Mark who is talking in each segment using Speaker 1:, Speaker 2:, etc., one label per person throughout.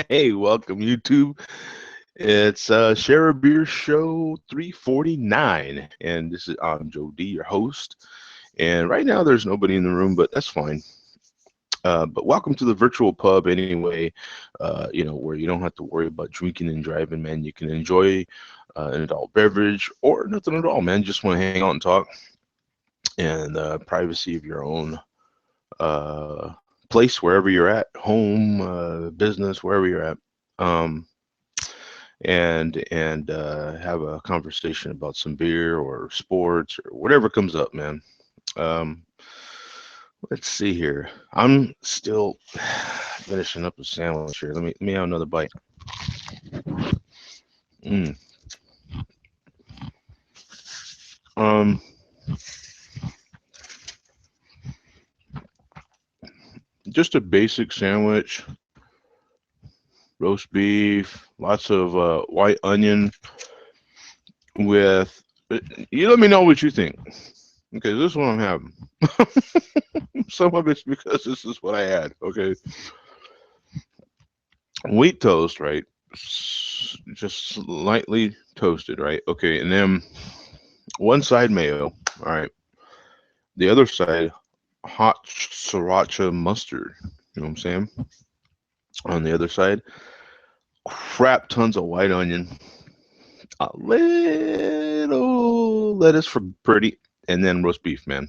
Speaker 1: Hey, welcome YouTube. It's Share a Beer Show 349, and this is I'm Joe D, your host. And right now, there's nobody in the room, but that's fine. But welcome to the virtual pub anyway. Where you don't have to worry about drinking and driving, man. You can enjoy an adult beverage or nothing at all, man. Just want to hang out and talk, and privacy of your own uh, place, wherever you're at, home, business, wherever you're at. Um, and have a conversation about some beer or sports or whatever comes up, man. Um, let's see here. I'm still finishing up a sandwich here. Let me have another bite. Mm. Um, just a basic sandwich, roast beef, lots of white onion with. You let me know what you think. Okay, this is what I'm having. Some of it's because this is what I had. Okay, wheat toast, right? Just slightly toasted, right? Okay, and then one side mayo, all right. The other side, hot sriracha mustard. You know what I'm saying? On the other side, crap tons of white onion, a little lettuce for pretty, and then roast beef, man.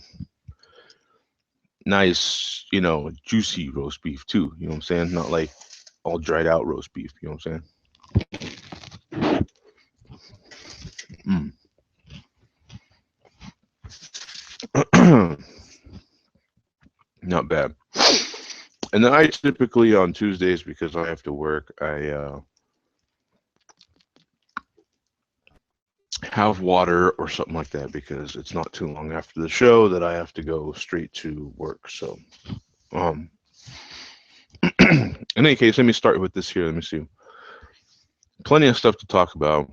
Speaker 1: Nice, juicy roast beef too. You know what I'm saying? Not like all dried out roast beef. You know what I'm saying? Not bad. And then I typically on Tuesdays, because I have to work, I have water or something like that because it's not too long after the show that I have to go straight to work. So, um, in any case, let me start with this here. Let me see. Plenty of stuff to talk about.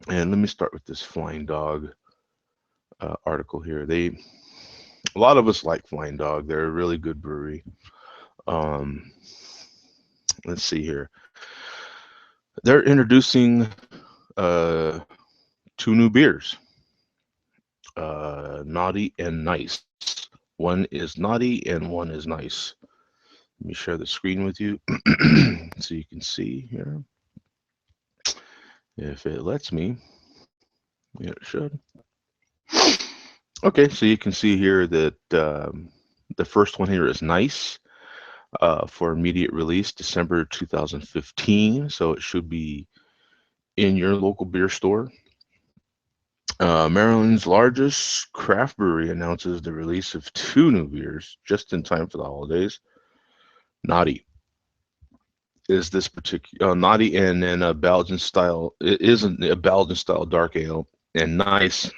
Speaker 1: And let me start with this Flying Dog article here. A lot of us like Flying Dog. They're a really good brewery. Um, let's see here. They're introducing uh, two new beers, Naughty and Nice. One is naughty and one is nice. Let me share the screen with you so you can see here. If it lets me, yeah, it should. Okay, so you can see here that the first one here is nice for immediate release, December 2015. So it should be in your local beer store. Maryland's largest craft brewery announces the release of two new beers just in time for the holidays. Naughty is this particular Naughty, and then a Belgian style. It isn't a Belgian style dark ale, and Nice,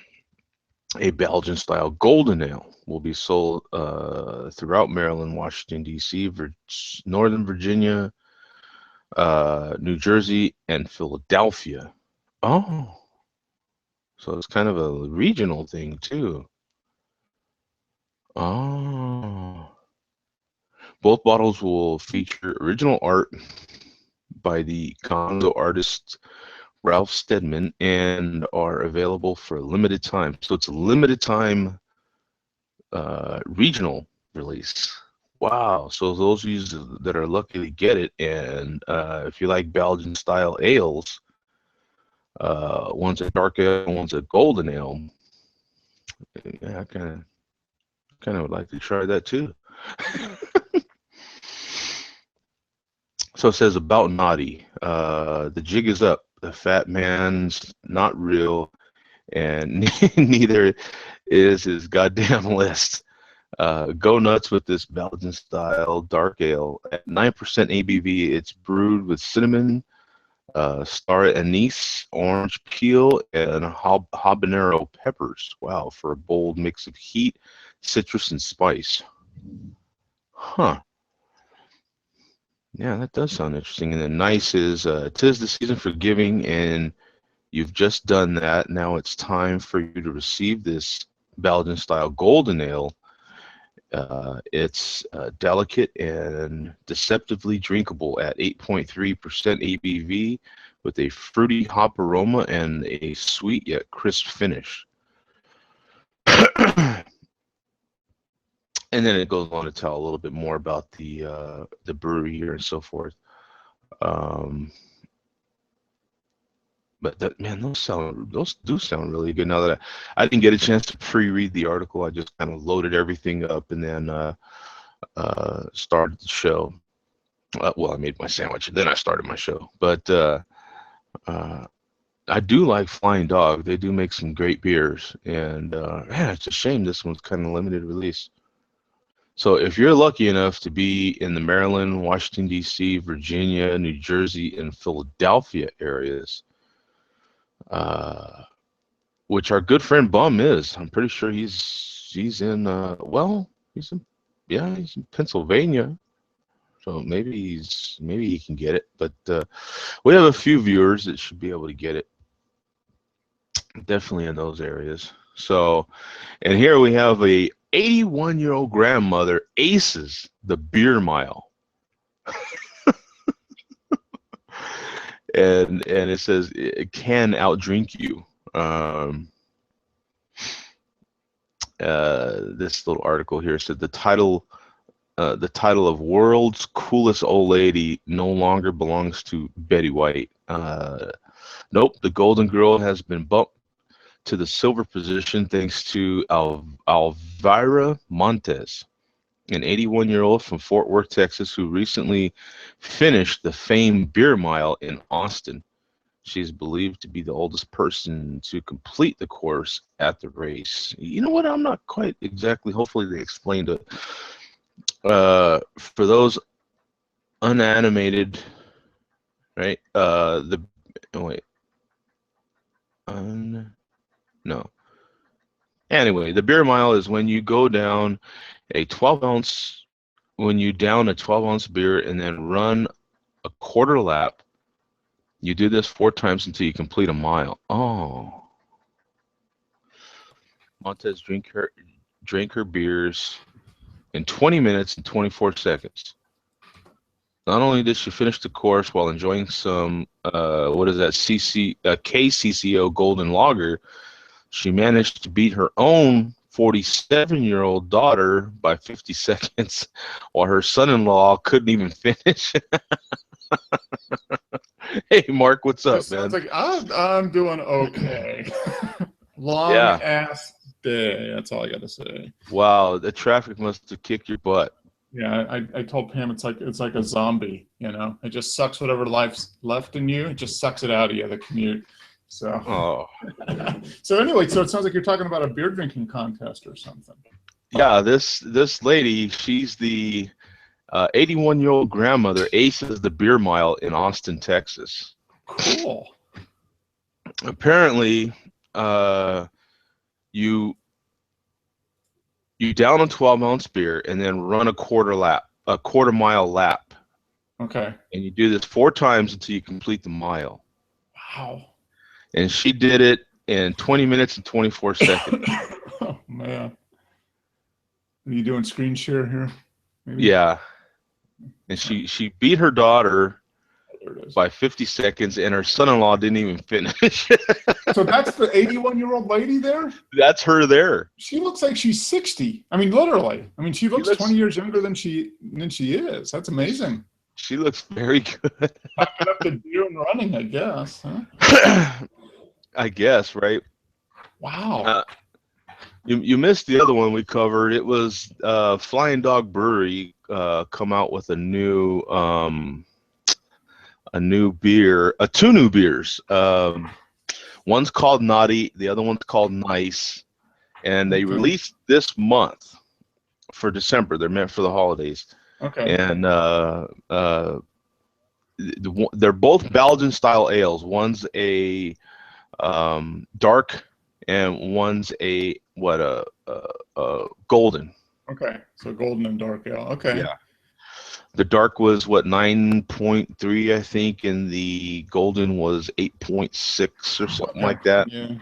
Speaker 1: a Belgian style golden ale, will be sold throughout Maryland, Washington D.C., Northern Virginia, New Jersey, and Philadelphia. Oh, so it's kind of a regional thing too. Oh, both bottles will feature original art by the Congo artist Ralph Steadman and are available for a limited time. So it's a limited time regional release. Wow. So those of you that are lucky to get it, and if you like Belgian style ales, one's a dark ale, one's a golden ale. Yeah, I kind of would like to try that too. So it says about Naughty. The jig is up. The fat man's not real, and neither is his goddamn list. Go nuts with this Belgian style dark ale at 9% ABV. It's brewed with cinnamon, star anise, orange peel, and habanero peppers. Wow, for a bold mix of heat, citrus, and spice. Huh. Yeah, that does sound interesting. And then nice is 'tis the season for giving, and you've just done that. Now it's time for you to receive this Belgian style golden ale It's delicate and deceptively drinkable at 8.3% ABV with a fruity hop aroma and a sweet yet crisp finish. And then it goes on to tell a little bit more about the brewery here and so forth. Um, but man, those do sound really good. Now that I didn't get a chance to pre-read the article, I just kind of loaded everything up and then started the show. Well, I made my sandwich and then I started my show. But I do like Flying Dog. They do make some great beers, and man, it's a shame this one's kind of limited release. So if you're lucky enough to be in the Maryland, Washington, D.C., Virginia, New Jersey, and Philadelphia areas, which our good friend Bum is, I'm pretty sure he's in he's in Pennsylvania, so maybe he can get it. But we have a few viewers that should be able to get it, definitely in those areas. So, and here we have a 81-year-old grandmother aces the beer mile. and it says it can outdrink you. This little article here said the title of World's Coolest Old Lady no longer belongs to Betty White. Nope, the Golden Girl has been bumped to the silver position thanks to Alvira Montes, an 81-year-old from Fort Worth, Texas, who recently finished the famed beer mile in Austin. She's believed to be the oldest person to complete the course at the race. You know what? I'm not quite exactly. Hopefully, they explained it. For those unanimated, right? No. Anyway, the beer mile is when you go down a 12-ounce, when you down a 12-ounce beer and then run a quarter lap. You do this 4 times until you complete a mile. Oh. Montez drank her beers in 20 minutes and 24 seconds. Not only did she finish the course while enjoying some, KCCO Golden Lager, she managed to beat her own 47-year-old daughter by 50 seconds, while her son-in-law couldn't even finish. Hey, Mark, what's up, man?
Speaker 2: Sounds like I'm doing okay. Long ass day. That's all I got to say.
Speaker 1: Wow, the traffic must have kicked your butt.
Speaker 2: Yeah, I told Pam it's like a zombie. You know, it just sucks whatever life's left in you. It just sucks it out of you. The commute. So. So anyway, so it sounds like you're talking about a beer drinking contest or something.
Speaker 1: Yeah, this lady, she's the 81-year-old grandmother aces the beer mile in Austin, Texas.
Speaker 2: Cool.
Speaker 1: Apparently, you down a 12-ounce beer and then run a quarter mile lap.
Speaker 2: Okay.
Speaker 1: And you do this 4 times until you complete the mile.
Speaker 2: Wow.
Speaker 1: And she did it in 20 minutes and 24 seconds.
Speaker 2: Oh man. Are you doing screen share here? Maybe?
Speaker 1: Yeah. And she beat her daughter by 50 seconds, and her son-in-law didn't even finish.
Speaker 2: So that's the 81-year-old lady there?
Speaker 1: That's her there.
Speaker 2: She looks like she's 60. I mean, literally. I mean, she looks 20 years younger than she is. That's amazing.
Speaker 1: She looks very good.
Speaker 2: Up to beer and running, I guess. Huh?
Speaker 1: I guess, right?
Speaker 2: Wow.
Speaker 1: You missed the other one we covered. It was Flying Dog Brewery come out with a new beer, 2 new beers. One's called Naughty, the other one's called Nice, and they released this month for December. They're meant for the holidays.
Speaker 2: Okay.
Speaker 1: And they're both Belgian style ales. One's a dark, and one's a golden.
Speaker 2: Okay, so golden and dark ale. Okay.
Speaker 1: Yeah. The dark was 9.3, I think, and the golden was 8.6 or something like that.
Speaker 2: Yeah.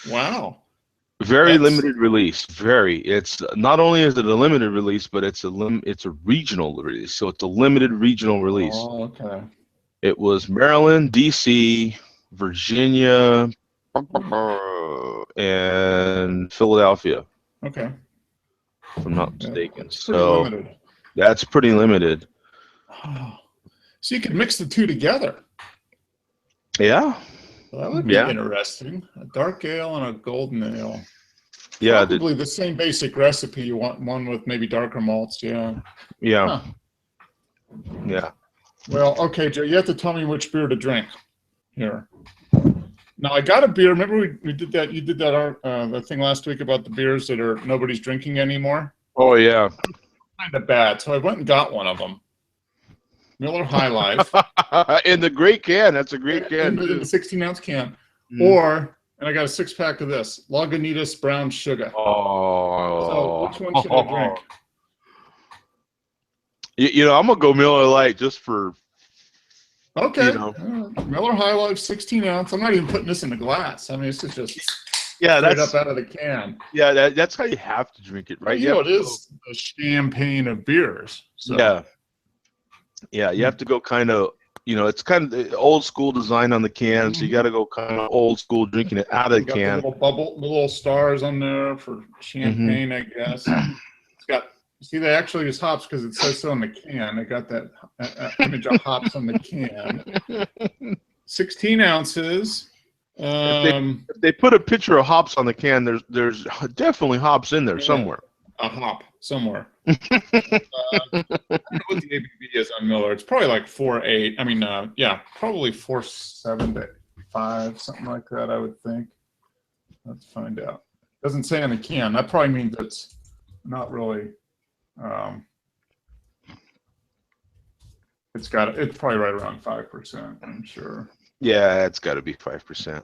Speaker 2: Wow.
Speaker 1: Very
Speaker 2: That's
Speaker 1: limited release. Very. It's not only is it a limited release, but it's a regional release. So it's a limited regional release.
Speaker 2: oh, okay.
Speaker 1: It was Maryland, DC, Virginia, and Philadelphia,
Speaker 2: Okay.
Speaker 1: if I'm not
Speaker 2: Yeah,
Speaker 1: mistaken.
Speaker 2: it's pretty
Speaker 1: So
Speaker 2: limited.
Speaker 1: that's pretty limited.
Speaker 2: So you could mix the two together.
Speaker 1: Yeah.
Speaker 2: Well, that would be
Speaker 1: Yeah.
Speaker 2: interesting. A dark ale and a golden ale.
Speaker 1: Yeah.
Speaker 2: Probably the same basic recipe. You want one with maybe darker malts. Yeah.
Speaker 1: Yeah.
Speaker 2: Huh.
Speaker 1: Yeah.
Speaker 2: Well, okay, Joe, you have to tell me which beer to drink here. Now, I got a beer. Remember we did that, you did that thing last week about the beers that are nobody's drinking anymore?
Speaker 1: Oh, yeah.
Speaker 2: Kind of bad. So I went and got one of them. Miller High Life.
Speaker 1: In the great can. That's a great can.
Speaker 2: In the 16-ounce can.
Speaker 1: Mm.
Speaker 2: And I got a 6-pack of this, Lagunitas Brown Sugar.
Speaker 1: Oh.
Speaker 2: So which one should I drink?
Speaker 1: I'm going to go Miller Lite just for,
Speaker 2: Okay. Miller High Life 16-ounce. I'm not even putting this in a glass. I mean, this is just straight up out of the can.
Speaker 1: Yeah, that's how you have to drink it, right?
Speaker 2: Well, it is a champagne of beers. So.
Speaker 1: Yeah. Yeah, you have to go kind of, it's kind of the old school design on the can, so you got to go kind of old school drinking it out of the can.
Speaker 2: The little stars on there for champagne, I guess. It's got, they actually use hops because it says so on the can. They got that image of hops on the can. 16 ounces.
Speaker 1: If they put a picture of hops on the can, there's definitely hops in there somewhere.
Speaker 2: A hop somewhere. I don't know what the ABV is on Miller. It's probably like 4.8. I mean, probably 4.7 to 5, something like that, I would think. Let's find out. Doesn't say on the can. That probably means it's not really. It's probably right around 5%, I'm sure.
Speaker 1: Yeah, it's got to be 5%.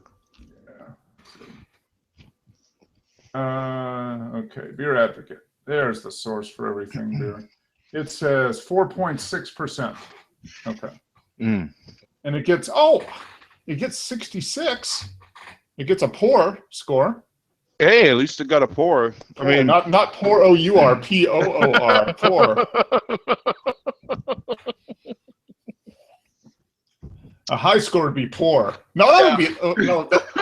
Speaker 2: Okay, Beer Advocate. There's the source for everything there. It says 4.6%. Okay. And it gets 66. It gets a pour score.
Speaker 1: Hey, at least it got a pour. I mean,
Speaker 2: not pour O-U-R, P-O-O-R, pour. A high score would be pour. No, that would be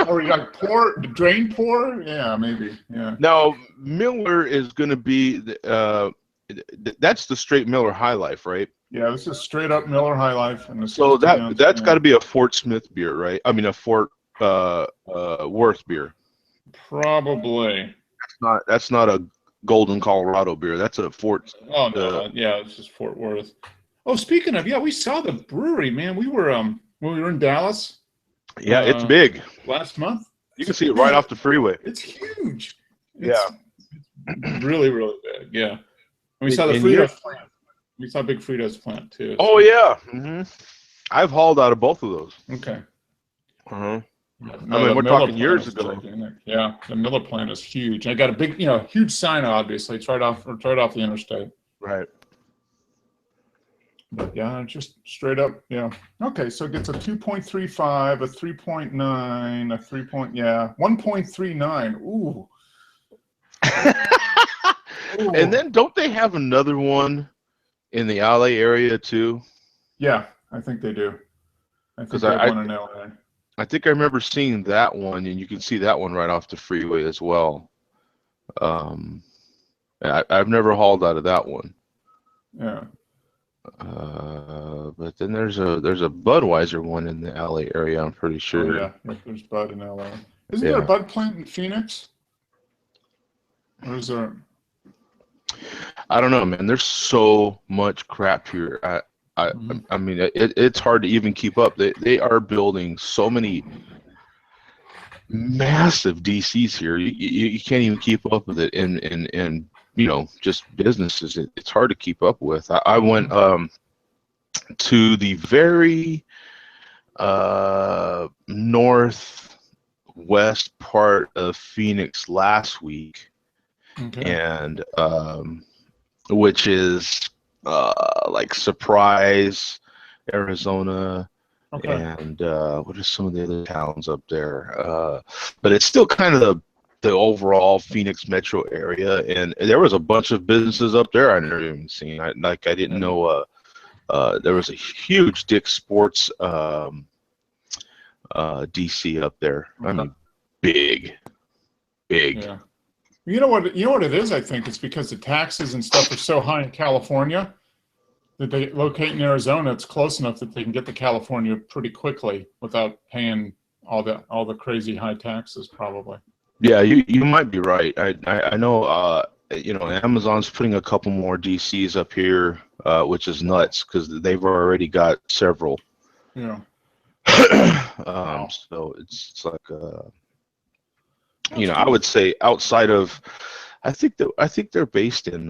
Speaker 2: or like pour, drain pour. Yeah, maybe. Yeah.
Speaker 1: Now Miller is going to be that's the straight Miller High Life, right?
Speaker 2: Yeah, this is straight up Miller High Life, and
Speaker 1: so that's got to be a Fort Smith beer, right? I mean a Fort Worth beer.
Speaker 2: Probably.
Speaker 1: That's not a Golden Colorado beer. That's a Fort.
Speaker 2: Oh no, it's just Fort Worth. Oh, speaking of, we saw the brewery, man. We were when we were in Dallas.
Speaker 1: Yeah, it's big.
Speaker 2: Last month.
Speaker 1: You can see it right off the freeway.
Speaker 2: It's huge.
Speaker 1: It's
Speaker 2: really, really big. Yeah. And we saw the Fritos plant. We saw Big Fritos plant too.
Speaker 1: Oh yeah. I've hauled out of both of those.
Speaker 2: Okay.
Speaker 1: I mean, we're talking years ago.
Speaker 2: Yeah, the Miller plant is huge. I got a big, huge sign. Obviously, it's right off the interstate.
Speaker 1: Right.
Speaker 2: But yeah, just straight up. Yeah. Okay, so it gets a 2.35, a 3.9, a 1.39. Ooh.
Speaker 1: And then don't they have another one in the LA area too?
Speaker 2: Yeah, I think they do. I think they have one in LA.
Speaker 1: I think I remember seeing that one, and you can see that one right off the freeway as well. I've never hauled out of that one.
Speaker 2: Yeah.
Speaker 1: But then there's a Budweiser one in the LA area, I'm pretty sure.
Speaker 2: Oh, yeah, there's Bud in LA. Isn't there a Bud plant in Phoenix? Or is there?
Speaker 1: I don't know, man. There's so much crap here. I mean, it's hard to even keep up. They are building so many massive DCs here. You can't even keep up with it. And just businesses. It's hard to keep up with. I went to the very northwest part of Phoenix last week, and which is like Surprise, Arizona, and what are some of the other towns up there? But it's still kind of the overall Phoenix metro area, and there was a bunch of businesses up there I never even seen. I didn't know there was a huge Dick's Sports DC up there. I mean, big.
Speaker 2: Yeah. You know what it is? I think it's because the taxes and stuff are so high in California that they locate in Arizona. It's close enough that they can get to California pretty quickly without paying all the crazy high taxes, probably.
Speaker 1: Yeah, you might be right. I know Amazon's putting a couple more DCs up here, which is nuts because they've already got several.
Speaker 2: Yeah.
Speaker 1: Wow. So it's like I would say outside of, I think they're based in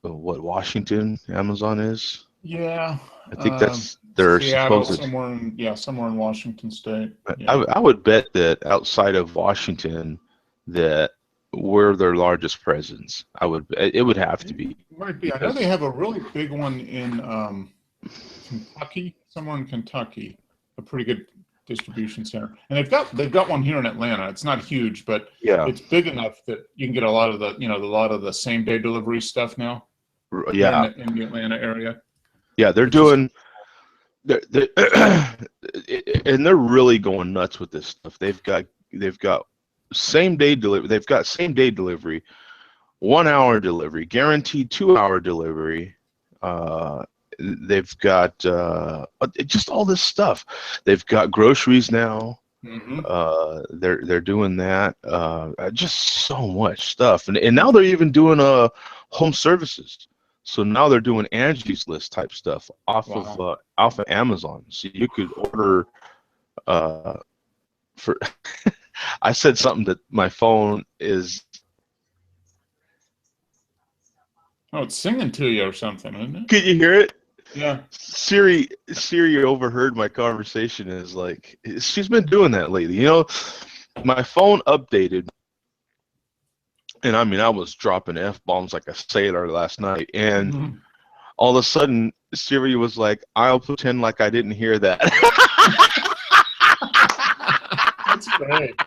Speaker 1: Washington. Amazon is.
Speaker 2: Yeah.
Speaker 1: I think that's their
Speaker 2: Seattle,
Speaker 1: supposed.
Speaker 2: somewhere in Washington State. Yeah.
Speaker 1: I would bet that outside of Washington, that we're their largest presence. It would have to be.
Speaker 2: It might be. I know they have a really big one in Kentucky, somewhere in Kentucky, a pretty good distribution center. And they've got one here in Atlanta. It's not huge, but it's big enough that you can get a lot of the same day delivery stuff now.
Speaker 1: Yeah.
Speaker 2: In the Atlanta area.
Speaker 1: Yeah, they're doing. And they're really going nuts with this stuff. They've got same day delivery. They've got same day delivery, 1 hour delivery, guaranteed 2 hour delivery. They've got just all this stuff. They've got groceries now. Mm-hmm. They're doing that. Just so much stuff, and now they're even doing home services. So now they're doing Angie's List type stuff off of Amazon. So you could order for. I said something that my phone is.
Speaker 2: Oh, it's singing to you or something, isn't it?
Speaker 1: Can you hear it?
Speaker 2: Yeah.
Speaker 1: Siri overheard my conversation. Is like, she's been doing that lately. You know, my phone updated. And I mean, I was dropping F-bombs like a sailor last night. And all of a sudden, Siri was like, I'll pretend like I didn't hear that.
Speaker 2: That's great.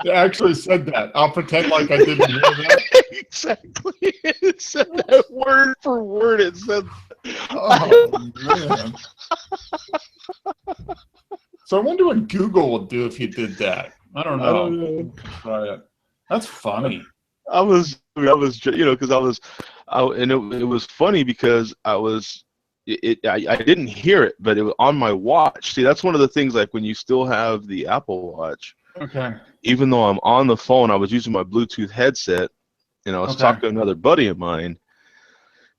Speaker 2: It actually said that. I'll pretend like I didn't hear that.
Speaker 1: Exactly. It said that word for word. It said.
Speaker 2: Oh, man. So I wonder what Google would do if you did that. I don't know. Try it. That's funny.
Speaker 1: I was, because and it was funny because I didn't hear it, but it was on my watch. See, that's one of the things, like when you still have the Apple Watch.
Speaker 2: Okay.
Speaker 1: Even though I'm on the phone, I was using my Bluetooth headset, and I was talking to another buddy of mine.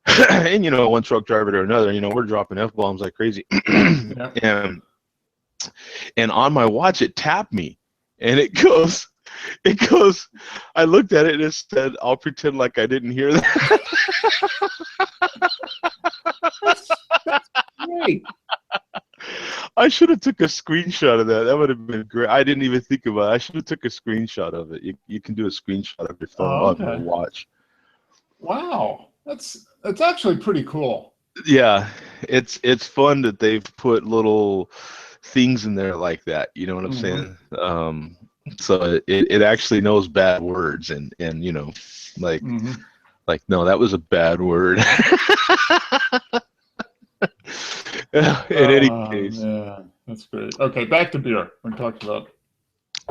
Speaker 1: And one truck driver to another, we're dropping F-bombs like crazy. Yeah. And on my watch, it tapped me. And it goes, I looked at it and it said, I'll pretend like I didn't hear that.
Speaker 2: That's great.
Speaker 1: I should have took a screenshot of that. That would have been great. I didn't even think about it. I should have took a screenshot of it. You can do a screenshot of your phone on your watch.
Speaker 2: Wow. That's actually pretty cool.
Speaker 1: Yeah. It's fun that they've put little things in there like that. You know what I'm saying? So it actually knows bad words and like no, that was a bad word. In any case,
Speaker 2: yeah, that's great. Okay, back to beer. We talked about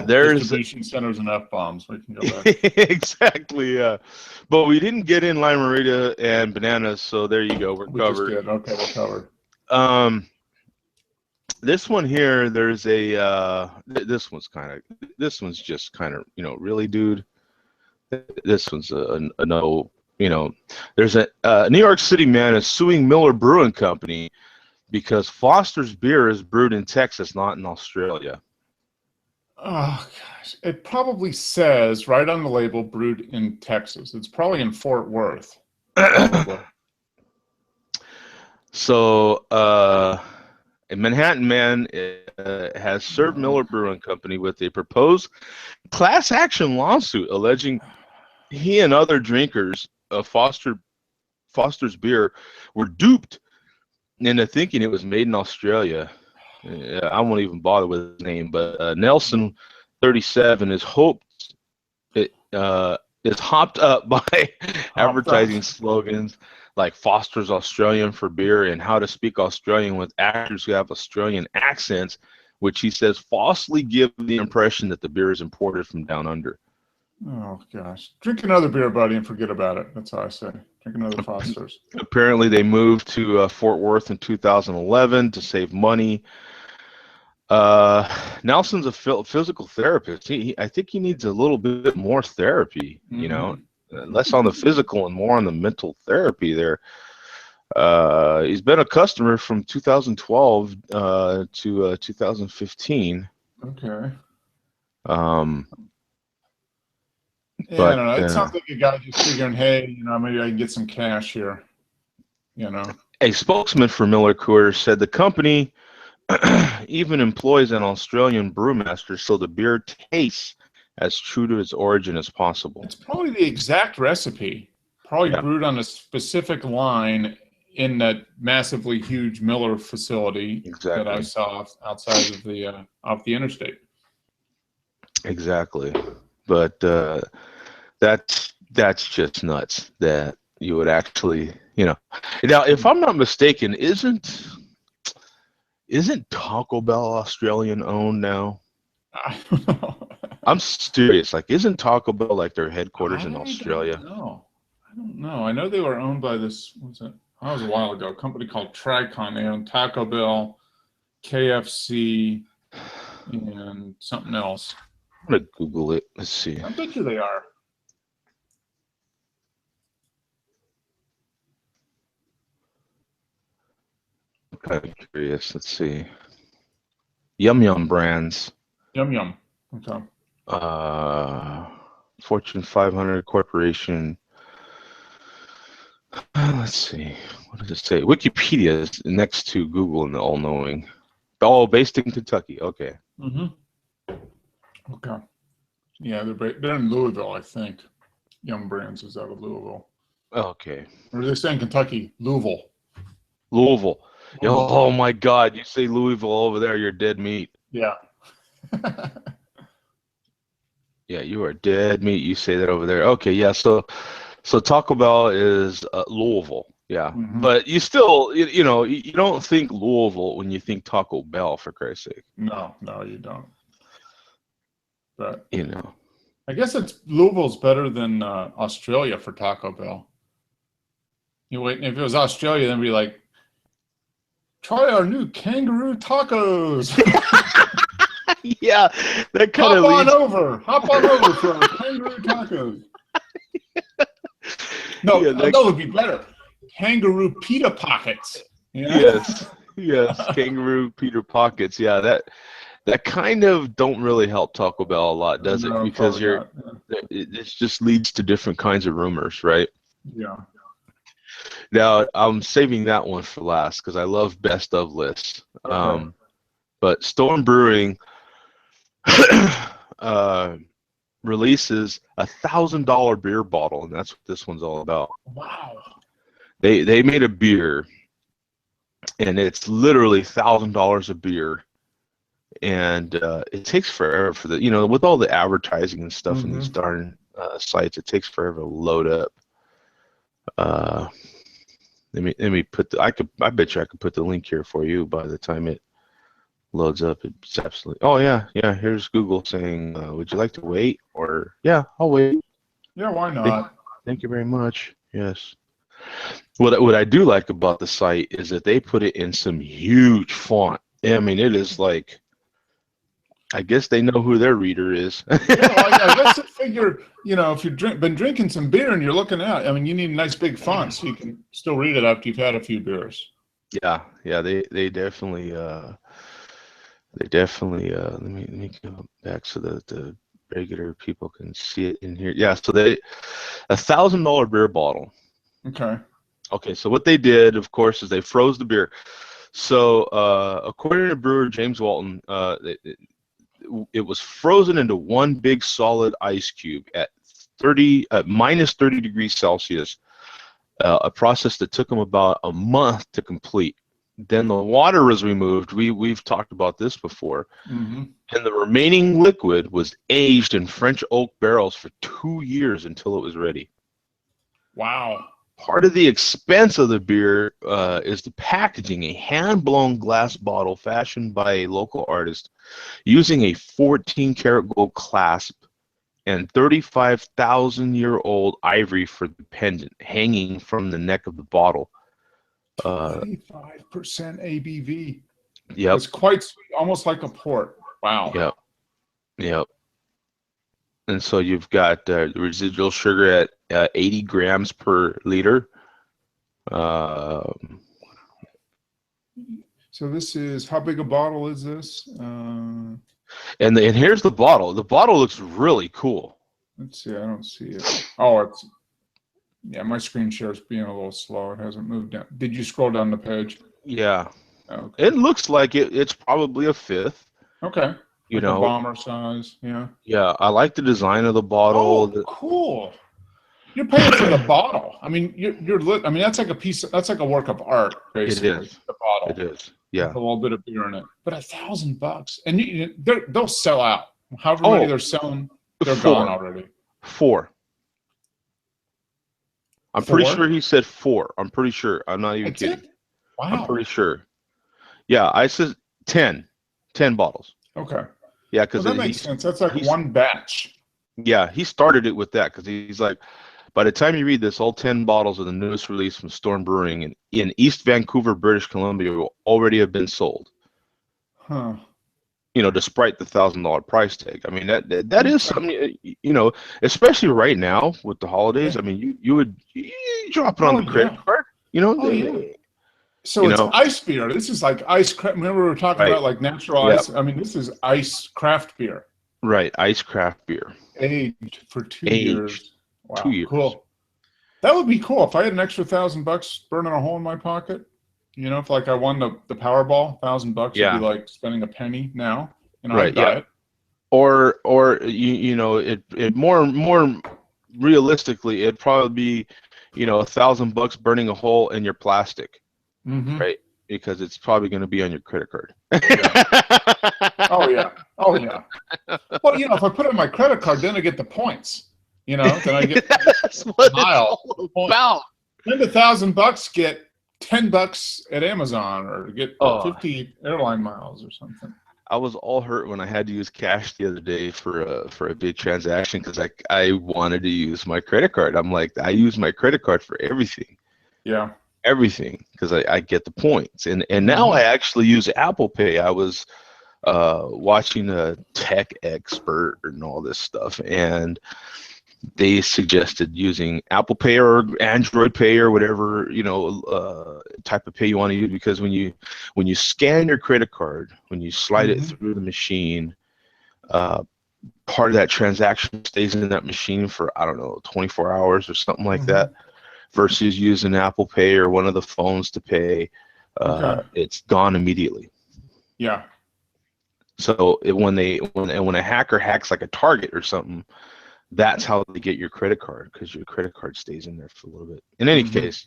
Speaker 2: distribution centers and F-bombs. We can go back.
Speaker 1: Exactly. Yeah, but we didn't get in Limerita and bananas, so there you go. We're covered.
Speaker 2: Just did. Okay, we're covered.
Speaker 1: This one here, there's a this one's just kind of really, dude. This one's a no. There's a New York City man is suing Miller Brewing Company because Foster's beer is brewed in Texas, not in Australia.
Speaker 2: Oh gosh, it probably says right on the label brewed in Texas. It's probably in Fort Worth.
Speaker 1: So a Manhattan man has served Miller Brewing Company with a proposed class action lawsuit alleging he and other drinkers of Foster's beer were duped into thinking it was made in Australia. I won't even bother with his name, but Nelson 37 is hoped it is hopped up by advertising slogans like Foster's Australian for beer and how to speak Australian with actors who have Australian accents, which he says falsely give the impression that the beer is imported from down under.
Speaker 2: Oh gosh, drink another beer, buddy, and forget about it. That's how I say. Drink another Foster's.
Speaker 1: Apparently, they moved to Fort Worth in 2011 to save money. Nelson's a physical therapist. I think he needs a little bit more therapy. You know, less on the physical and more on the mental therapy there. He's been a customer from 2012 to 2015.
Speaker 2: Okay. Yeah,
Speaker 1: but,
Speaker 2: I don't know. It sounds like a guy just figuring, hey, you know, maybe I can get some cash here. You know.
Speaker 1: A spokesman for Miller Coors said the company even employs an Australian brewmaster so the beer tastes as true to its origin as possible.
Speaker 2: It's probably the exact recipe, probably brewed on a specific line in that massively huge Miller facility that I saw outside of the off the interstate.
Speaker 1: Exactly, but that's just nuts that you would actually, you know. Now, if I'm not mistaken, isn't Taco Bell Australian owned now?
Speaker 2: I don't know.
Speaker 1: I'm serious. Like, isn't Taco Bell like their headquarters in Australia?
Speaker 2: No, I don't know. I know they were owned by this. What was it? That was a while ago. A company called Tricon. They owned Taco Bell, KFC, and something else.
Speaker 1: I'm gonna Google it. Let's see.
Speaker 2: I bet you they are.
Speaker 1: I'm kind of curious. Let's see. Yum Yum Brands.
Speaker 2: Yum Yum. Okay.
Speaker 1: Fortune 500 corporation. Let's see. What does it say? Wikipedia is next to Google in the all-knowing. Oh, based in Kentucky. Okay.
Speaker 2: Okay. Yeah, they're in Louisville, I think. Yum Brands is out of Louisville.
Speaker 1: Okay.
Speaker 2: Or are they saying Kentucky? Louisville.
Speaker 1: Louisville. Oh my God! You say Louisville over there, you're dead meat.
Speaker 2: Yeah.
Speaker 1: Yeah, you are dead meat. You say that over there. Okay. Yeah. So Taco Bell is Louisville. Yeah. But you still, you know, you don't think Louisville when you think Taco Bell, for Christ's sake.
Speaker 2: No, you don't. But
Speaker 1: you know,
Speaker 2: I guess Louisville's better than Australia for Taco Bell. You wait, if it was Australia, then be like, try our new kangaroo tacos.
Speaker 1: Yeah, that kind of
Speaker 2: hop on over for our kangaroo tacos. No, that would be better. Kangaroo pita pockets.
Speaker 1: Yeah? Yes, kangaroo pita pockets. Yeah, that kind of don't really help Taco Bell a lot, does it? Because it just leads to different kinds of rumors, right?
Speaker 2: Yeah.
Speaker 1: Now I'm saving that one for last because I love best of lists.
Speaker 2: Okay.
Speaker 1: But Storm Brewing releases $1,000 beer bottle, and that's what this one's all about.
Speaker 2: Wow.
Speaker 1: They made a beer, and it's literally $1,000 a beer, and it takes forever for the, you know, with all the advertising and stuff in these darn sites, it takes forever to load up. Let me put I bet you I could put the link here for you by the time it loads up. It's absolutely. Oh yeah. Here's Google saying, "Would you like to wait?" Or yeah, I'll wait.
Speaker 2: Yeah, why not?
Speaker 1: Thank you very much. Yes. What I do like about the site is that they put it in some huge font. I mean, it is like, I guess they know who their reader is.
Speaker 2: Yeah, well, I guess I figure, you know, if you've been drinking some beer and you're looking out, I mean, you need a nice big font so you can still read it after you've had a few beers.
Speaker 1: Yeah, they definitely let me go back so that the regular people can see it in here. Yeah, so $1,000 beer bottle. Okay, so what they did, of course, is they froze the beer. So according to brewer James Walton, it was frozen into one big solid ice cube at minus 30 degrees Celsius, a process that took them about a month to complete. Then the water was removed. We've talked about this before.
Speaker 2: Mm-hmm.
Speaker 1: And the remaining liquid was aged in French oak barrels for 2 years until it was ready.
Speaker 2: Wow.
Speaker 1: Part of the expense of the beer is the packaging, a hand-blown glass bottle fashioned by a local artist using a 14-karat gold clasp and 35,000-year-old ivory for the pendant hanging from the neck of the bottle.
Speaker 2: 35% ABV.
Speaker 1: Yep.
Speaker 2: It's quite sweet, almost like a port. Wow.
Speaker 1: Yep. Yep. And so you've got the residual sugar at 80 grams per liter.
Speaker 2: So this is, how big a bottle is this?
Speaker 1: And here's the bottle. The bottle looks really cool.
Speaker 2: Let's see. I don't see it. Oh, it's, yeah, my screen share is being a little slow. It hasn't moved down. Did you scroll down the page?
Speaker 1: Yeah.
Speaker 2: Okay.
Speaker 1: It looks like it's probably a fifth.
Speaker 2: Okay.
Speaker 1: You
Speaker 2: like
Speaker 1: know,
Speaker 2: a bomber size. Yeah.
Speaker 1: Yeah, I like the design of the bottle.
Speaker 2: Oh, cool. You're paying for the bottle. I mean, I mean, that's like a piece. That's like a work of art, basically.
Speaker 1: It is.
Speaker 2: The bottle.
Speaker 1: It is. Yeah.
Speaker 2: With a little bit of beer in it, but $1,000, and they'll sell out. However many they're selling, they're gone already.
Speaker 1: 4. I'm
Speaker 2: 4?
Speaker 1: pretty sure he said 4. I'm pretty sure. I'm not even kidding.
Speaker 2: Wow.
Speaker 1: I'm pretty sure. Yeah, I said 10 bottles.
Speaker 2: Okay.
Speaker 1: Yeah, because
Speaker 2: that makes sense. That's like one batch.
Speaker 1: Yeah, he started it with that because he's like, by the time you read this, all 10 bottles of the newest release from Storm Brewing in East Vancouver, British Columbia, will already have been sold.
Speaker 2: Huh.
Speaker 1: You know, despite the $1,000 price tag. I mean, that is something. You know, especially right now with the holidays. I mean, you would drop it on the credit card. You know.
Speaker 2: So it's ice beer. This is like ice. Remember we were talking about like natural ice. I mean, this is ice craft beer.
Speaker 1: Right, ice craft beer.
Speaker 2: Aged for 2 years. Wow,
Speaker 1: 2 years.
Speaker 2: Cool. That would be cool if I had an extra $1,000 burning a hole in my pocket. You know, if like I won the Powerball, $1,000 would be like spending a penny now. You know, I'd buy it.
Speaker 1: Or you know, it more realistically, it'd probably be, you know, $1,000 burning a hole in your plastic.
Speaker 2: Mm-hmm.
Speaker 1: Right, because it's probably going to be on your credit card.
Speaker 2: Oh yeah. Well, you know, if I put it on my credit card, then I get the points. You know, then I get
Speaker 1: that's what it's all about.
Speaker 2: Then the $1,000 get $10 at Amazon, or get 50 airline miles or something.
Speaker 1: I was all hurt when I had to use cash the other day for a big transaction because I wanted to use my credit card. I'm like, I use my credit card for everything.
Speaker 2: Yeah.
Speaker 1: Everything, because I get the points, and now I actually use Apple Pay. I was watching a tech expert and all this stuff, and they suggested using Apple Pay or Android Pay or whatever, you know, type of pay you want to use, because when you scan your credit card, when you slide it through the machine, part of that transaction stays in that machine for, I don't know, 24 hours or something like that. Versus using Apple Pay or one of the phones to pay, it's gone immediately.
Speaker 2: Yeah.
Speaker 1: So when a hacker hacks like a Target or something, that's how they get your credit card, because your credit card stays in there for a little bit. In any case,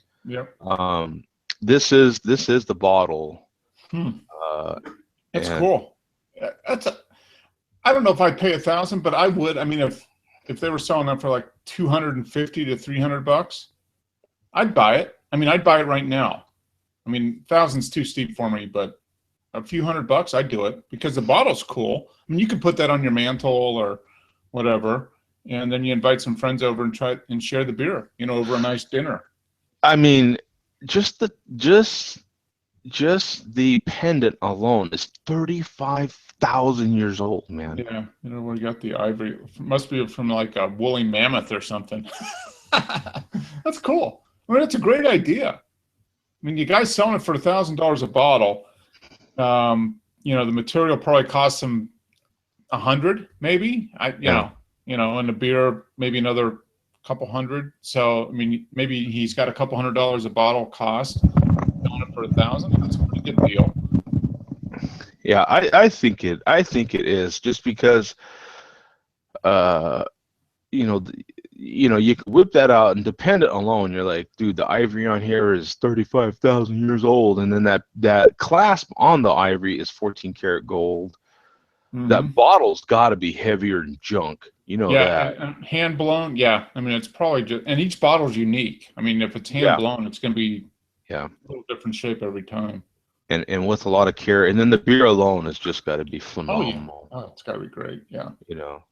Speaker 1: this is the bottle.
Speaker 2: That's cool. I don't know if I'd pay $1,000, but I would. I mean, if they were selling them for like $250 to $300. I'd buy it. I mean, I'd buy it right now. I mean, $1,000's too steep for me, but a few $100, I'd do it because the bottle's cool. I mean, you can put that on your mantle or whatever, and then you invite some friends over and try and share the beer, you know, over a nice dinner.
Speaker 1: I mean, just the pendant alone is 35,000 years old, man.
Speaker 2: Yeah, you know, we got the ivory. It must be from like a woolly mammoth or something. That's cool. I mean, it's a great idea. I mean, you guys selling it for $1,000 a bottle. You know, the material probably costs them $100, maybe. You know, and the beer maybe another couple hundred. So I mean, maybe he's got a couple $100 a bottle cost. Selling it for $1,000. That's a pretty good deal.
Speaker 1: Yeah, I think it is, just because, you know, you could whip that out, and dependent alone, you're like, dude, the ivory on here is 35,000 years old, and then that clasp on the ivory is 14 karat gold. That bottle's got to be heavier than junk. You know that.
Speaker 2: And hand blown. Yeah, I mean, it's probably just, and each bottle's unique. I mean, if it's hand blown, it's going to be a little different shape every time.
Speaker 1: And with a lot of care, and then the beer alone has just got to be phenomenal.
Speaker 2: Oh, it's got to be great. Yeah.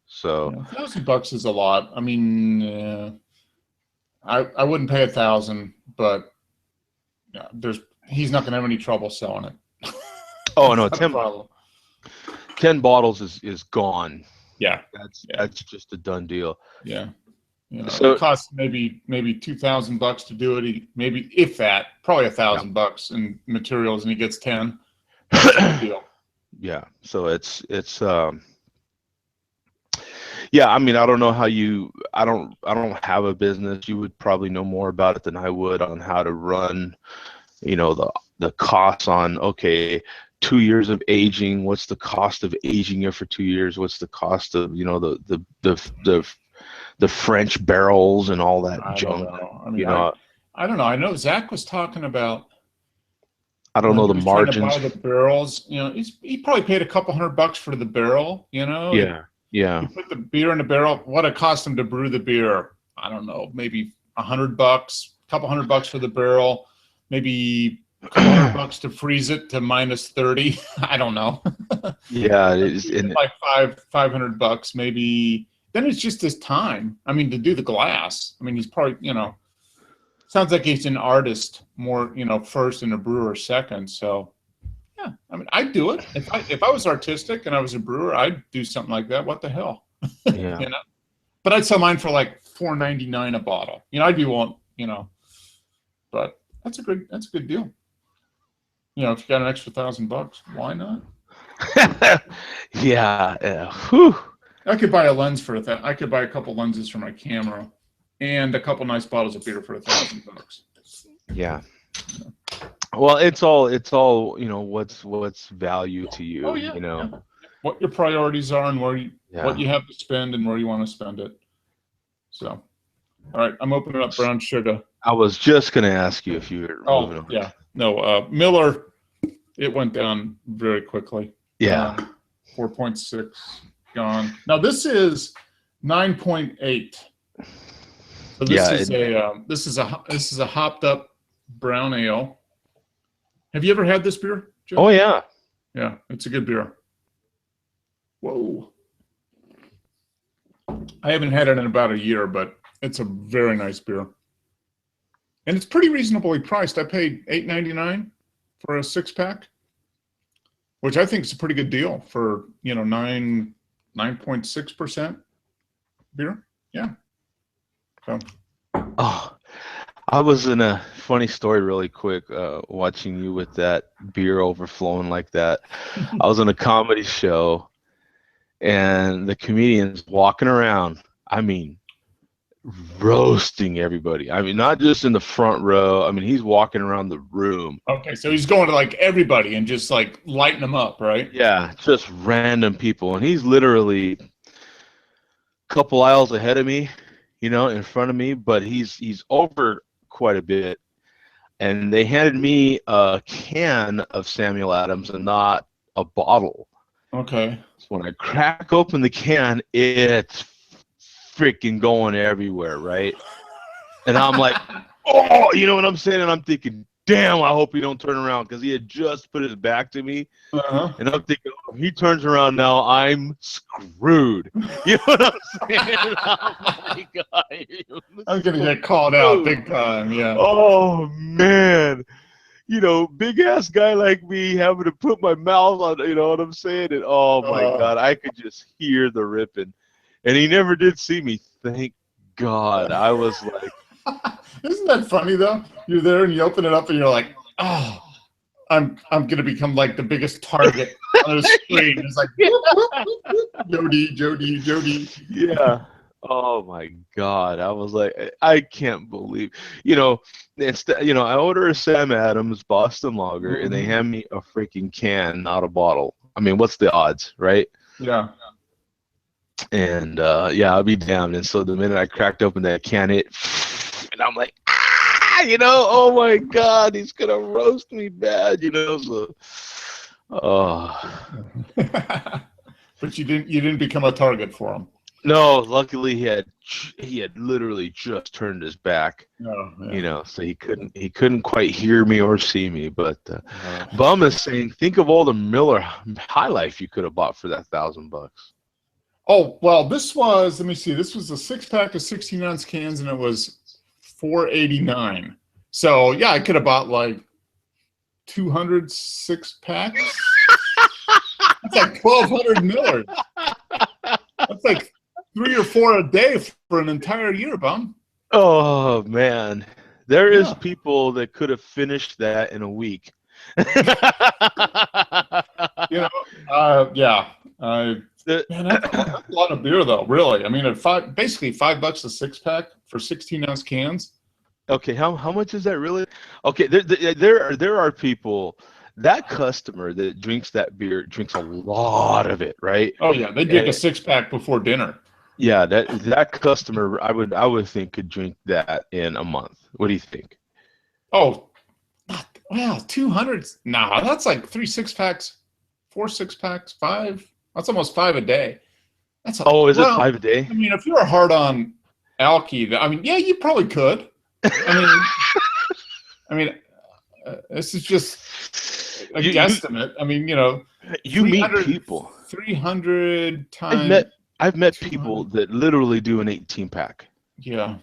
Speaker 1: So
Speaker 2: $1,000 is a lot. I mean, I wouldn't pay $1,000, but he's not going to have any trouble selling it.
Speaker 1: Oh no, 10 bottles is gone.
Speaker 2: Yeah,
Speaker 1: that's just a done deal.
Speaker 2: Yeah. So it costs maybe $2,000 to do it. Maybe if that, probably $1,000 in materials, and he gets 10. That's a good deal.
Speaker 1: Yeah. So it's yeah. I mean, I don't know how I don't have a business. You would probably know more about it than I would on how to run. The costs on 2 years of aging. What's the cost of aging it for 2 years? What's the cost of the French barrels and all that junk?
Speaker 2: I mean, I don't know. I know Zach was talking about.
Speaker 1: I don't know the margins.
Speaker 2: To buy the barrels, he probably paid a couple $100 for the barrel.
Speaker 1: Yeah.
Speaker 2: You put the beer in the barrel. What it cost him to brew the beer? I don't know. Maybe $100, a couple $100 for the barrel. Maybe a couple $100 to freeze it to -30. I don't know.
Speaker 1: Yeah, it is.
Speaker 2: Like $500 maybe. Then it's just his time. I mean, to do the glass. I mean, he's probably, sounds like he's an artist more, first and a brewer second. So, yeah, I mean, I'd do it. If I was artistic and I was a brewer, I'd do something like that. What the hell?
Speaker 1: Yeah.
Speaker 2: But I'd sell mine for like $4.99 a bottle. I'd be willing, but that's a good deal. If you got an extra $1,000, why not?
Speaker 1: Yeah. Whew.
Speaker 2: I could buy a lens for that. I could buy a couple lenses for my camera, and a couple nice bottles of beer for $1,000.
Speaker 1: Yeah. Well, it's all what's value to you.
Speaker 2: Oh yeah. What your priorities are and what you have to spend and where you want to spend it. So, all right, I'm opening up brown sugar.
Speaker 1: I was just gonna ask you if you were.
Speaker 2: Oh yeah. No, Miller. It went down very quickly.
Speaker 1: Yeah.
Speaker 2: 4.6. Gone. Now this is 9.8. So this is a hopped up brown ale. Have you ever had this beer, Joe?
Speaker 1: Oh yeah.
Speaker 2: Yeah, it's a good beer. Whoa. I haven't had it in about a year, but it's a very nice beer. And it's pretty reasonably priced. I paid $8.99 for a 6-pack, which I think is a pretty good deal for 9.6% beer. Yeah. So.
Speaker 1: Oh, I was in a funny story really quick, watching you with that beer overflowing like that. I was on a comedy show, and the comedian's walking around. I mean, roasting everybody. I mean, not just in the front row. I mean, he's walking around the room.
Speaker 2: Okay, so he's going to like everybody and just like lighting them up, right?
Speaker 1: Yeah, just random people, and he's literally a couple aisles ahead of me, in front of me, but he's over quite a bit. And they handed me a can of Samuel Adams and not a bottle.
Speaker 2: Okay.
Speaker 1: So when I crack open the can, it's freaking going everywhere, right? And I'm like, oh, you know what I'm saying? And I'm thinking, damn, I hope he don't turn around, because he had just put his back to me. And I'm thinking, oh, if he turns around now, I'm screwed. You know what I'm saying? Oh my God.
Speaker 2: I'm going to get called out big time, yeah.
Speaker 1: Oh, man. Big ass guy like me having to put my mouth on, you know what I'm saying? And oh my God, I could just hear the ripping. And he never did see me. Thank God. I was like,
Speaker 2: isn't that funny though? You're there and you open it up and you're like, oh, I'm gonna become like the biggest target on the screen. It's like Jody.
Speaker 1: Yeah. Oh my God. I was like, I can't believe, I order a Sam Adams Boston Lager and they hand me a freaking can, not a bottle. I mean, what's the odds, right?
Speaker 2: Yeah.
Speaker 1: And yeah, I'll be damned. And so the minute I cracked open that can, and I'm like, oh my God, he's gonna roast me bad, So, oh.
Speaker 2: But you didn't become a target for him.
Speaker 1: No, luckily he had literally just turned his back.
Speaker 2: Oh, yeah.
Speaker 1: So he couldn't quite hear me or see me. But Bum is saying, think of all the Miller High Life you could have bought for that $1,000.
Speaker 2: Oh, well, let me see, this was a 6-pack of 16-ounce cans, and it was $4.89. So yeah, I could have bought like 200 6-packs. That's like 1,200 Millers. That's like 3 or 4 a day for an entire year, Bum.
Speaker 1: Oh man, there is people that could have finished that in a week.
Speaker 2: Yeah. Man, that's a lot of beer, though. Really, I mean, basically $5 a 6-pack for 16-ounce cans.
Speaker 1: Okay, how much is that really? Okay, there are people. That customer that drinks that beer drinks a lot of it, right?
Speaker 2: Oh yeah, they drink a 6-pack before dinner.
Speaker 1: Yeah, that customer, I would think could drink that in a month. What do you think?
Speaker 2: Oh, well, 200. Nah, that's like 3 6-packs, 4 6-packs, 5. That's almost 5 a day.
Speaker 1: Is it 5 a day?
Speaker 2: I mean, if you're hard on alky, I mean, yeah, you probably could. I mean, this is just a guesstimate. I mean,
Speaker 1: you meet people.
Speaker 2: 300 times.
Speaker 1: I've met people that literally do an 18-pack.
Speaker 2: Yeah.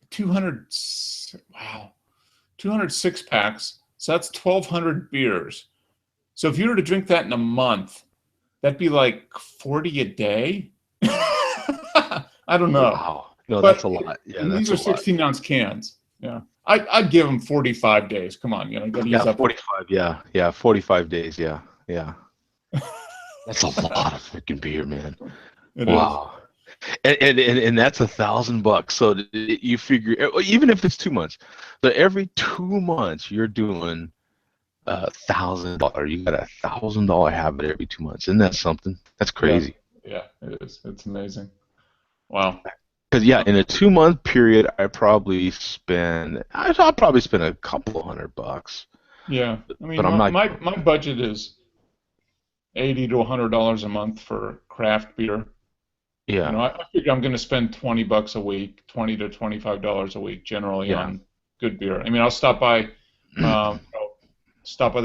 Speaker 2: 200. Wow. 200 6-packs. So that's 1,200 beers. So if you were to drink that in a month, that'd be like 40 a day. I don't know.
Speaker 1: Wow. No, that's a lot. Yeah,
Speaker 2: these are 16-ounce cans. Yeah. I'd give them 45 days. Come on,
Speaker 1: Yeah, 45. Yeah, 45 days. Yeah. That's a lot of freaking beer, man. Wow. And that's $1,000. So you figure, even if it's 2 months, so every 2 months you're doing $1,000. You got $1,000 habit every 2 months. Isn't that something? That's crazy.
Speaker 2: Yeah, it is. It's amazing. Wow.
Speaker 1: Because in a 2-month period, I'll probably spend a couple of $100.
Speaker 2: Yeah, I mean,
Speaker 1: but
Speaker 2: my budget is $80 to $100 a month for craft beer.
Speaker 1: Yeah.
Speaker 2: I figure I'm going to spend $20 a week, $20 to $25 a week generally on good beer. I mean, I'll stop by the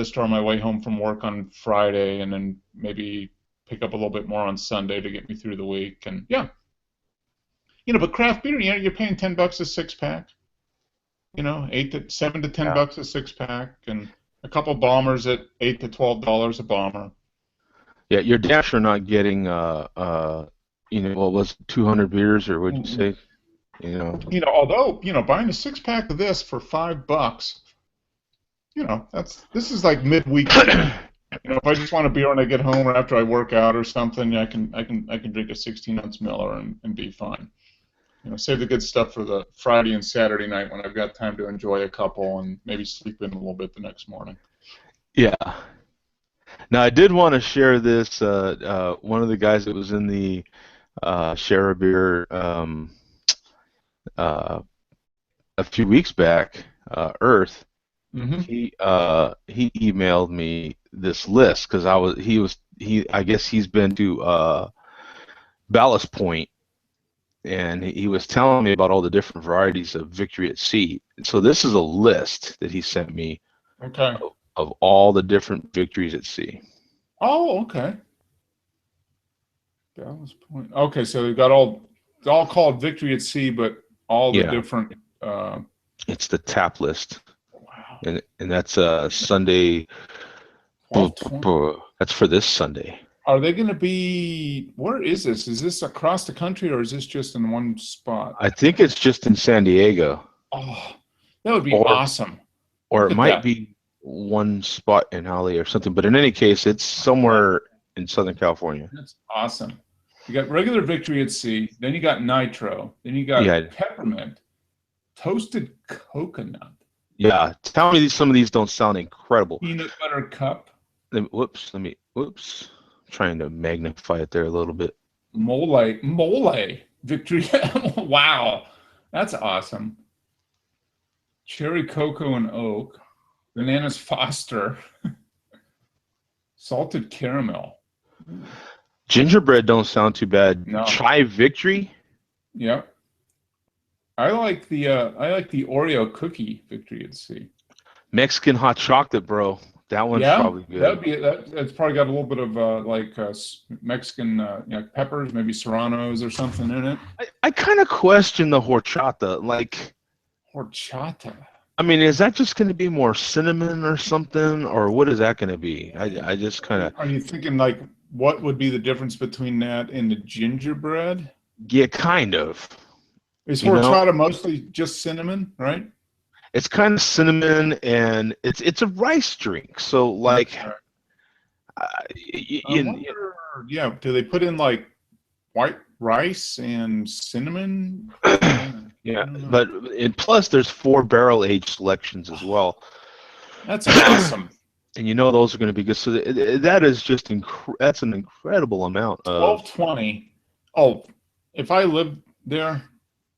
Speaker 2: store on my way home from work on Friday, and then maybe pick up a little bit more on Sunday to get me through the week. And but craft beer, you're paying $10 a 6-pack. $7 to $10 a 6-pack, and a couple bombers at $8 to $12 a bomber.
Speaker 1: Yeah, you're damn sure not getting what was 200 beers, or what'd you say?
Speaker 2: Although buying a 6-pack of this for $5, this is like midweek. If I just want a beer when I get home or after I work out or something, I can drink a 16-ounce Miller and be fine. Save the good stuff for the Friday and Saturday night when I've got time to enjoy a couple and maybe sleep in a little bit the next morning.
Speaker 1: Yeah. Now, I did want to share this. One of the guys that was in the Share a Beer a few weeks back, Earth, he emailed me this list because I guess he's been to Ballast Point, and he was telling me about all the different varieties of Victory at Sea. So this is a list that he sent me.
Speaker 2: Okay.
Speaker 1: Of all the different Victories at Sea.
Speaker 2: Oh, okay. Ballast Point. Okay, so they've got it's all called Victory at Sea, but all the different.
Speaker 1: It's the tap list.
Speaker 2: Wow.
Speaker 1: And that's Sunday. That's for this Sunday.
Speaker 2: Are they going to be? Where is this? Is this across the country, or is this just in one spot?
Speaker 1: I think it's just in San Diego.
Speaker 2: Oh, that would be awesome.
Speaker 1: Or it might be one spot in Holly or something. But in any case, it's somewhere in Southern California.
Speaker 2: That's awesome. You got regular Victory at Sea, then you got Nitro, then you got Peppermint, Toasted Coconut.
Speaker 1: Yeah, tell me some of these don't sound incredible.
Speaker 2: Peanut Butter Cup.
Speaker 1: Whoops. I'm trying to magnify it there a little bit.
Speaker 2: Mole victory. Wow, that's awesome. Cherry cocoa and oak, bananas Foster, salted caramel.
Speaker 1: Gingerbread don't sound too bad.
Speaker 2: No.
Speaker 1: Chai victory.
Speaker 2: Yep. I like the Oreo cookie victory at sea.
Speaker 1: Mexican hot chocolate, bro. That one's probably good.
Speaker 2: That'd be that's probably got a little bit of Mexican peppers, maybe serranos or something in it.
Speaker 1: I kind of question the horchata. Like
Speaker 2: horchata.
Speaker 1: I mean, is that just going to be more cinnamon or something, or what is that going to be? I just kind of.
Speaker 2: Are you thinking like what would be the difference between that and the gingerbread?
Speaker 1: Yeah, kind of.
Speaker 2: Is horchata mostly just cinnamon, right?
Speaker 1: It's kind of cinnamon, and it's a rice drink. So like,
Speaker 2: yeah. Do they put in like white rice and cinnamon?
Speaker 1: Yeah, but plus there's 4 barrel age selections as well.
Speaker 2: That's awesome.
Speaker 1: And those are going to be good. So that is just that's an incredible amount of
Speaker 2: 12.20. Oh, if I lived there.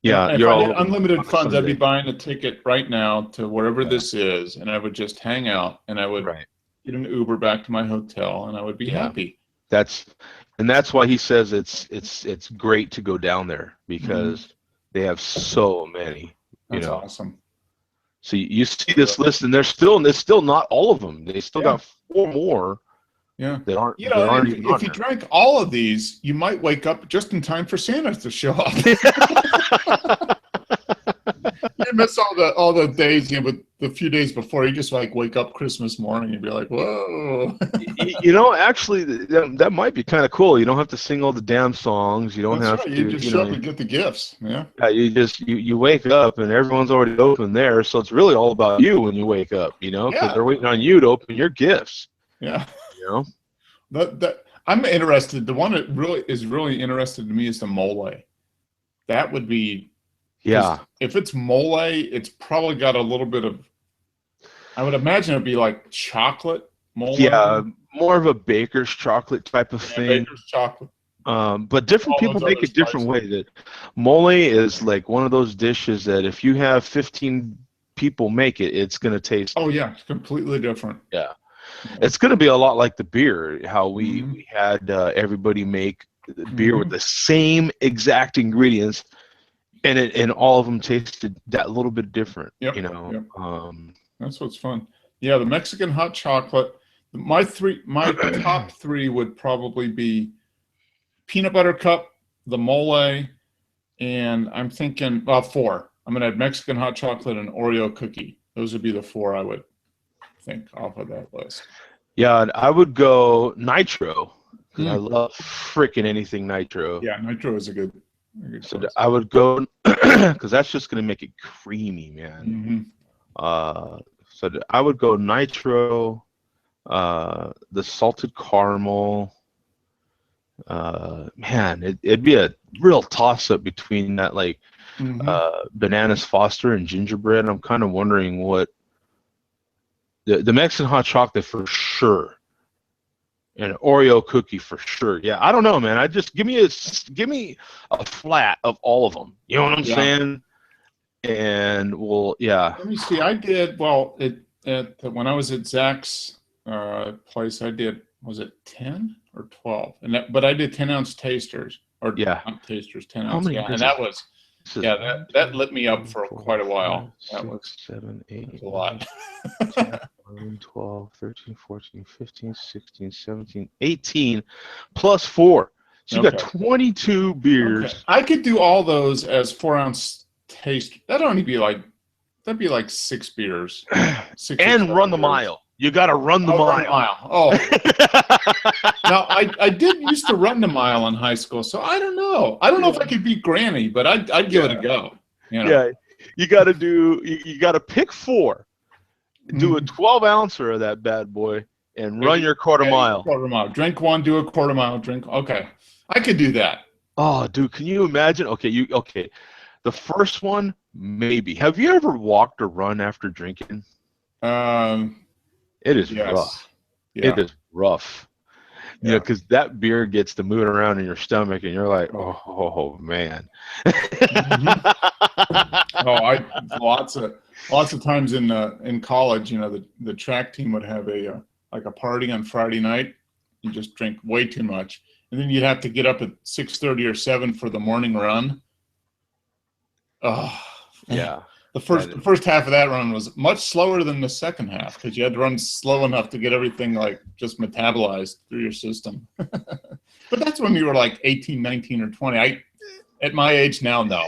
Speaker 1: Yeah,
Speaker 2: if I had unlimited funds, I'd be buying a ticket right now to wherever this is, and I would just hang out, and I would get an Uber back to my hotel, and I would be happy.
Speaker 1: That's why he says it's great to go down there because they have so many.
Speaker 2: That's awesome.
Speaker 1: So you see this list, and it's still not all of them. They still got 4 more.
Speaker 2: Yeah.
Speaker 1: That aren't.
Speaker 2: If you drank all of these, you might wake up just in time for Santa to show up. You miss all the days, but the few days before, you just like wake up Christmas morning and be like, whoa.
Speaker 1: Actually, that might be kind of cool. You don't have to sing all the damn songs. You don't have to.
Speaker 2: You just show up and get the gifts. Yeah.
Speaker 1: Yeah, you wake up and everyone's already open there, so it's really all about you when you wake up. Because they're waiting on you to open your gifts.
Speaker 2: Yeah. That I'm interested. The one that is really interested to me is the mole. That would be. Yeah. If it's mole, it's probably got a little bit of. I would imagine it'd be like chocolate mole.
Speaker 1: Yeah, more of a baker's chocolate type of thing.
Speaker 2: Baker's chocolate.
Speaker 1: But different people make it different way. That mole is like one of those dishes that if you have 15 people make it, it's gonna taste.
Speaker 2: Oh yeah, it's completely different.
Speaker 1: Yeah. It's going to be a lot like the beer, how we had everybody make the beer with the same exact ingredients, and all of them tasted that little bit different.
Speaker 2: Yep. That's what's fun. Yeah, the Mexican hot chocolate. My top 3 would probably be peanut butter cup, the mole, and I'm thinking 4. I'm gonna have Mexican hot chocolate and Oreo cookie. Those would be the 4 I would think off of that list.
Speaker 1: Yeah, I would go nitro because I love freaking anything nitro.
Speaker 2: Yeah, nitro is a good
Speaker 1: so I would go because that's just gonna make it creamy, man. So I would go nitro, the salted caramel. Man, it'd be a real toss up between that bananas Foster and gingerbread. I'm kind of wondering what. The Mexican hot chocolate for sure, and Oreo cookie for sure. Yeah, I don't know, man. I just give me a flat of all of them. You know what I'm saying? And
Speaker 2: Let me see. I did when I was at Zach's place. I did 10 or 12, but I did 10-ounce tasters not tasters, 10 ounce. And that was. That lit me up for quite a while.
Speaker 1: 5, 6, 7, 8,
Speaker 2: a lot.
Speaker 1: 10, 11, 12, 13, 14, 15, 16, 17, 18, plus 4. So you got 22 beers.
Speaker 2: Okay. I could do all those as 4-ounce taste. That'd be like 6 beers. 6
Speaker 1: and run the mile. You got to run the mile.
Speaker 2: Oh. Now, I did used to run the mile in high school, so I don't know. I don't know if I could beat Granny, but I'd give it a go.
Speaker 1: Yeah, you got to pick 4. Do a 12-ouncer of that bad boy and run your quarter mile.
Speaker 2: Drink 1, do a quarter mile. Drink. Okay, I could do that.
Speaker 1: Oh, dude, can you imagine? Okay, the first one maybe. Have you ever walked or run after drinking? It is rough. Yeah. It is rough. You know, because that beer gets to moving around in your stomach, and you're like, oh man.
Speaker 2: Oh, lots of times in college, you know, the track team would have like a party on Friday night. You just drink way too much, and then you'd have to get up at 6:30 or 7 for the morning run. Oh,
Speaker 1: yeah.
Speaker 2: The first half of that run was much slower than the second half because you had to run slow enough to get everything like just metabolized through your system. But that's when you were like 18, 19, or 20. At my age now, no.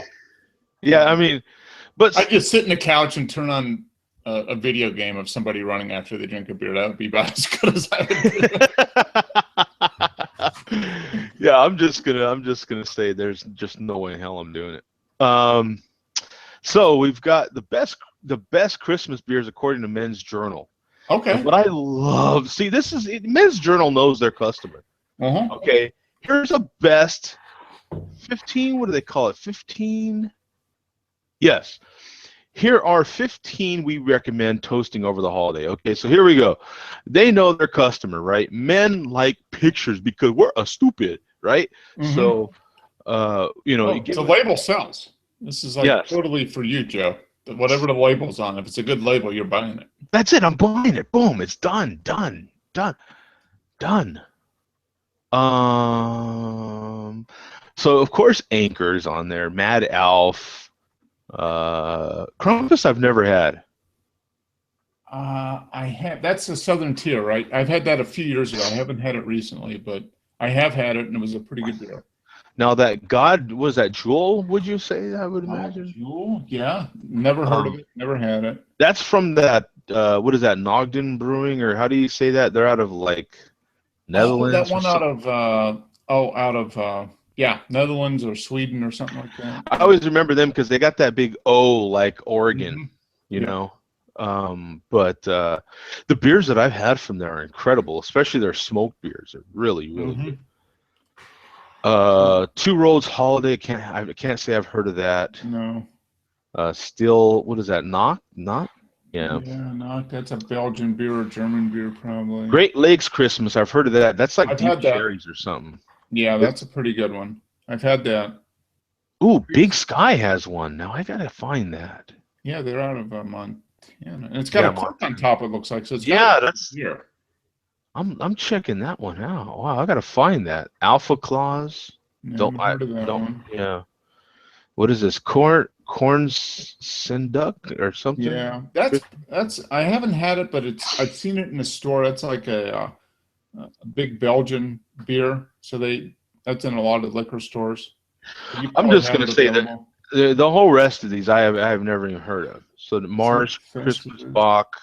Speaker 1: Yeah, I mean, but
Speaker 2: I just sit in the couch and turn on a video game of somebody running after they drink a beer. That would be about as good as I would do.
Speaker 1: Yeah, I'm just gonna say there's just no way in hell I'm doing it. So we've got the best Christmas beers according to Men's Journal.
Speaker 2: Okay.
Speaker 1: And what I love, see, Men's Journal knows their customer. Okay, here's a best 15. What do they call it? 15. Yes. Here are 15 we recommend toasting over the holiday. Okay, so here we go. They know their customer, right? Men like pictures because we're stupid, right? So, you know,
Speaker 2: the label sells. This is like totally for you, Joe. Whatever the label's on, if it's a good label, you're buying it.
Speaker 1: That's it. I'm buying it. Boom. It's done. Done. So of course Anchor's on there. Mad Alf. Crumpus I've never had.
Speaker 2: I have. That's a Southern Tier, right? I've had that a few years ago. I haven't had it recently, but I have had it, and it was a pretty good beer.
Speaker 1: Now was that Jewel? Would you say? I would imagine.
Speaker 2: Jewel, yeah. Never heard of it. Never had it.
Speaker 1: That's from that. What is that? Nogden Brewing, or how do you say that? They're out of like Netherlands.
Speaker 2: That one out of Netherlands or Sweden or something like that.
Speaker 1: I always remember them because they got that big O like Oregon, you know. But the beers that I've had from there are incredible, especially their smoked beers. They're really, really good. Two Roads Holiday. I can't say I've heard of that.
Speaker 2: No.
Speaker 1: Still, what is that? Knock? Yeah.
Speaker 2: Yeah, Knock. That's a Belgian beer or German beer, probably.
Speaker 1: Great Lakes Christmas. I've heard of that. That's like
Speaker 2: I've
Speaker 1: deep cherries or something.
Speaker 2: Yeah, that's a pretty good one. I've had that.
Speaker 1: Ooh, Big Sky has one. Now I gotta find that.
Speaker 2: Yeah, they're out of Montana, and it's got a cork on top. It looks like so.
Speaker 1: That's
Speaker 2: here.
Speaker 1: I'm checking that one out. Wow, I gotta find that. Alpha Claus.
Speaker 2: Don't one.
Speaker 1: Yeah. What is this? Corn Sinduck or something?
Speaker 2: Yeah, that's. I haven't had it, but I've seen it in the store. That's like a big Belgian beer. So that's in a lot of liquor stores.
Speaker 1: I'm just gonna say that the whole rest of these I have never even heard of. So the Mars, Christmas Bach,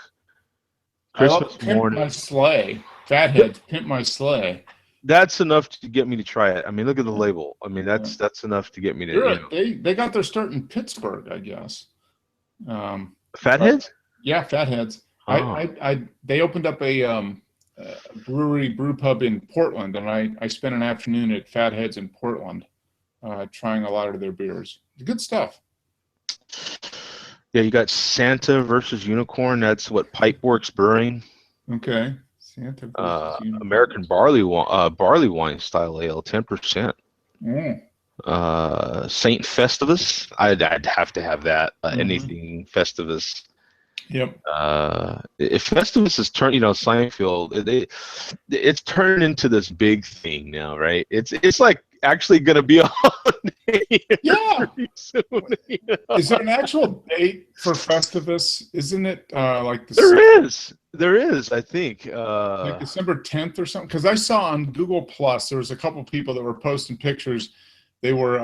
Speaker 1: Christmas Morning,
Speaker 2: Pimp My Sleigh, Fatheads, Pimp My Sleigh.
Speaker 1: That's enough to get me to try it. I mean, look at the label. I mean, that's enough to get me to.
Speaker 2: They got their start in Pittsburgh, I guess.
Speaker 1: Fatheads?
Speaker 2: Yeah, Fatheads.
Speaker 1: Oh.
Speaker 2: They opened up a brew pub in Portland, and I spent an afternoon at Fatheads in Portland, trying a lot of their beers. Good stuff.
Speaker 1: Yeah, you got Santa versus Unicorn. That's what Pipeworks Brewing.
Speaker 2: Okay. Santa versus Unicorn.
Speaker 1: American barley wine style ale, 10%. Saint Festivus. I'd have to have that. Anything Festivus.
Speaker 2: Yep.
Speaker 1: If Festivus is turned, Seinfeld, it's turned into this big thing now, right? It's like actually going to be a holiday.
Speaker 2: Yeah.
Speaker 1: Soon,
Speaker 2: Is there an actual date for Festivus? Isn't it like
Speaker 1: There is, I think.
Speaker 2: Like December 10th or something? Because I saw on Google Plus there was a couple people that were posting pictures. They were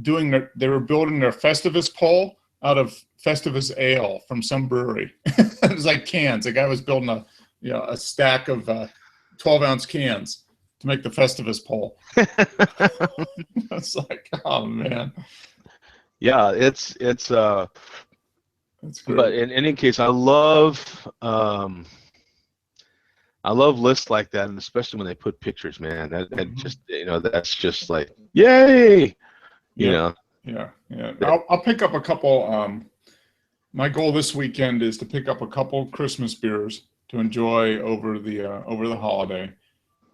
Speaker 2: building their Festivus pole out of Festivus ale from some brewery. It was like cans. A guy was building a stack of 12-ounce cans to make the Festivus pole. It's like, oh man.
Speaker 1: Yeah, it's
Speaker 2: that's great.
Speaker 1: But in any case, I love lists like that, and especially when they put pictures, man. That just that's just like yay.
Speaker 2: Yeah. I'll pick up a couple. My goal this weekend is to pick up a couple Christmas beers to enjoy over the holiday.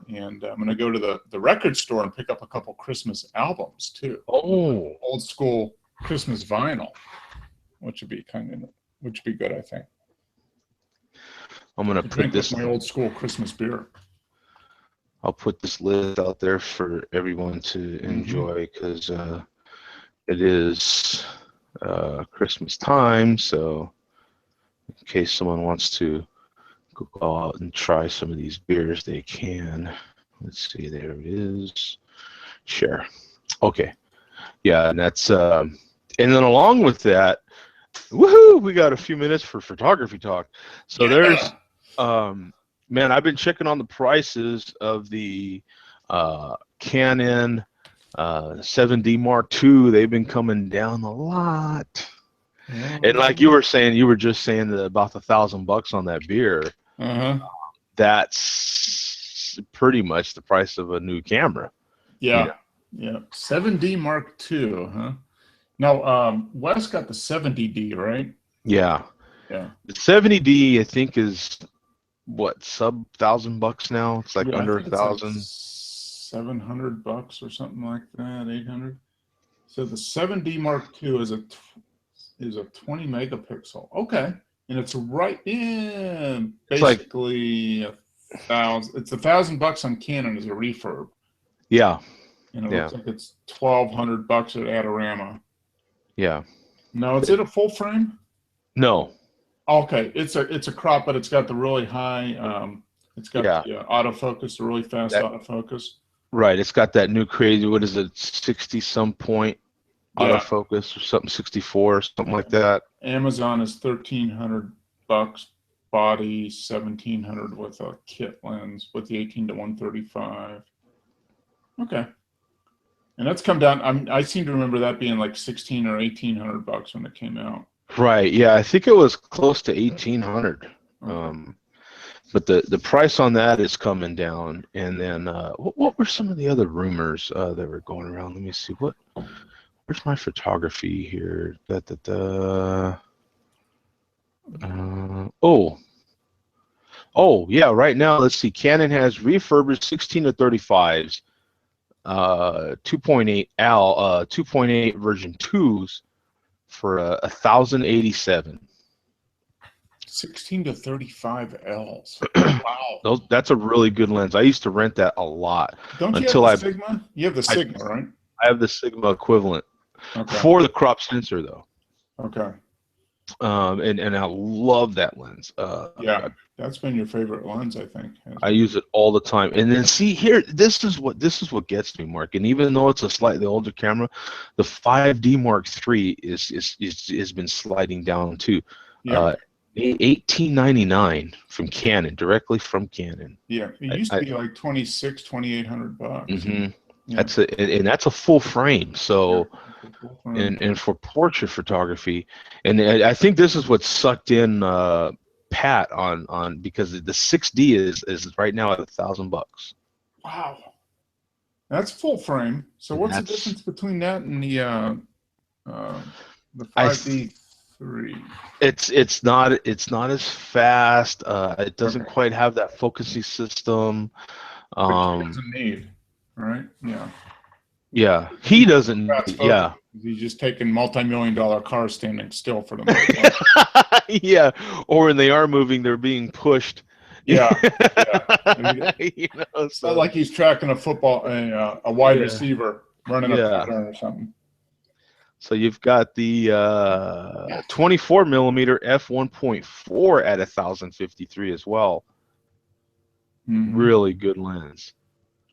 Speaker 2: and I'm going to go to the record store and pick up a couple Christmas albums too.
Speaker 1: Oh,
Speaker 2: Old school Christmas vinyl, which would be good, I think.
Speaker 1: I'm gonna put
Speaker 2: Drink
Speaker 1: this.
Speaker 2: with my old school Christmas beer.
Speaker 1: I'll put this list out there for everyone to enjoy because it is Christmas time. So in case someone wants to go out and try some of these beers, they can. Let's see, there it is. Share. Okay. Yeah, and that's and then along with that, woohoo, we got a few minutes for photography talk. So there's man, I've been checking on the prices of the Canon 7D Mark II. They've been coming down a lot. And like you were just saying that about $1,000 on that beer. That's pretty much the price of a new camera.
Speaker 2: Yeah. 7D Mark II, huh? Now, Wes got the 70D, right?
Speaker 1: Yeah.
Speaker 2: Yeah.
Speaker 1: The 70D, I think, is what, sub $1,000 now? It's like under 1,000.
Speaker 2: Like $700 or something like that, 800. So the 7D Mark II is a 20 megapixel. Okay, and it's right in basically it's $1,000 on Canon as a refurb.
Speaker 1: Yeah.
Speaker 2: And it looks like it's $1,200 at Adorama.
Speaker 1: Yeah.
Speaker 2: No, is it a full frame?
Speaker 1: No.
Speaker 2: Okay, it's a crop, but it's got the really high. It's got the autofocus, the really fast autofocus.
Speaker 1: Right. It's got that new crazy. What is it? 60-some point autofocus or something. 64 or something like that. Amazon is
Speaker 2: $1,300. Body $1,700 with a kit lens with the 18-135. Okay. And that's come down. I seem to remember that being like $1,600 or $1,800 when it came out.
Speaker 1: Right. Yeah, I think it was close to 1,800.
Speaker 2: Okay.
Speaker 1: But the price on that is coming down. And then what were some of the other rumors that were going around? Let me see. Where's my photography here? Oh yeah. Right now, let's see. Canon has refurbished 16-35s. 2.8 2.8 version 2s for 1,087.
Speaker 2: 16-35 Ls. Wow.
Speaker 1: That's a really good lens. I used to rent that a lot.
Speaker 2: Don't you have the Sigma? You have the Sigma, right?
Speaker 1: I have the Sigma equivalent for the crop sensor though.
Speaker 2: Okay.
Speaker 1: And I love that lens.
Speaker 2: Yeah, that's been your favorite lens, I think.
Speaker 1: I use it all the time. And then see here, this is what gets me, Mark. And even though it's a slightly older camera, the 5D Mark III has been sliding down too.
Speaker 2: Yeah.
Speaker 1: $1,899 from Canon, directly from Canon.
Speaker 2: Yeah, it used to be like $2,800.
Speaker 1: Mm-hmm. Yeah. That's a full frame. So, and for portrait photography, and I think this is what sucked in Pat on because the 6D is right now at $1,000.
Speaker 2: Wow, that's full frame. So what's the difference between that and the 5D3?
Speaker 1: It's not as fast. It doesn't quite have that focusing system.
Speaker 2: Which he doesn't need, right? Yeah.
Speaker 1: Yeah, he doesn't. Yeah,
Speaker 2: he's just taking multi-million-dollar cars standing still for them.
Speaker 1: Yeah, or when they are moving, they're being pushed.
Speaker 2: Yeah. It's not like he's tracking a football, a wide receiver running a pattern or something.
Speaker 1: So you've got the 24 millimeter f1.4 at 1,053 as well. Really good lens.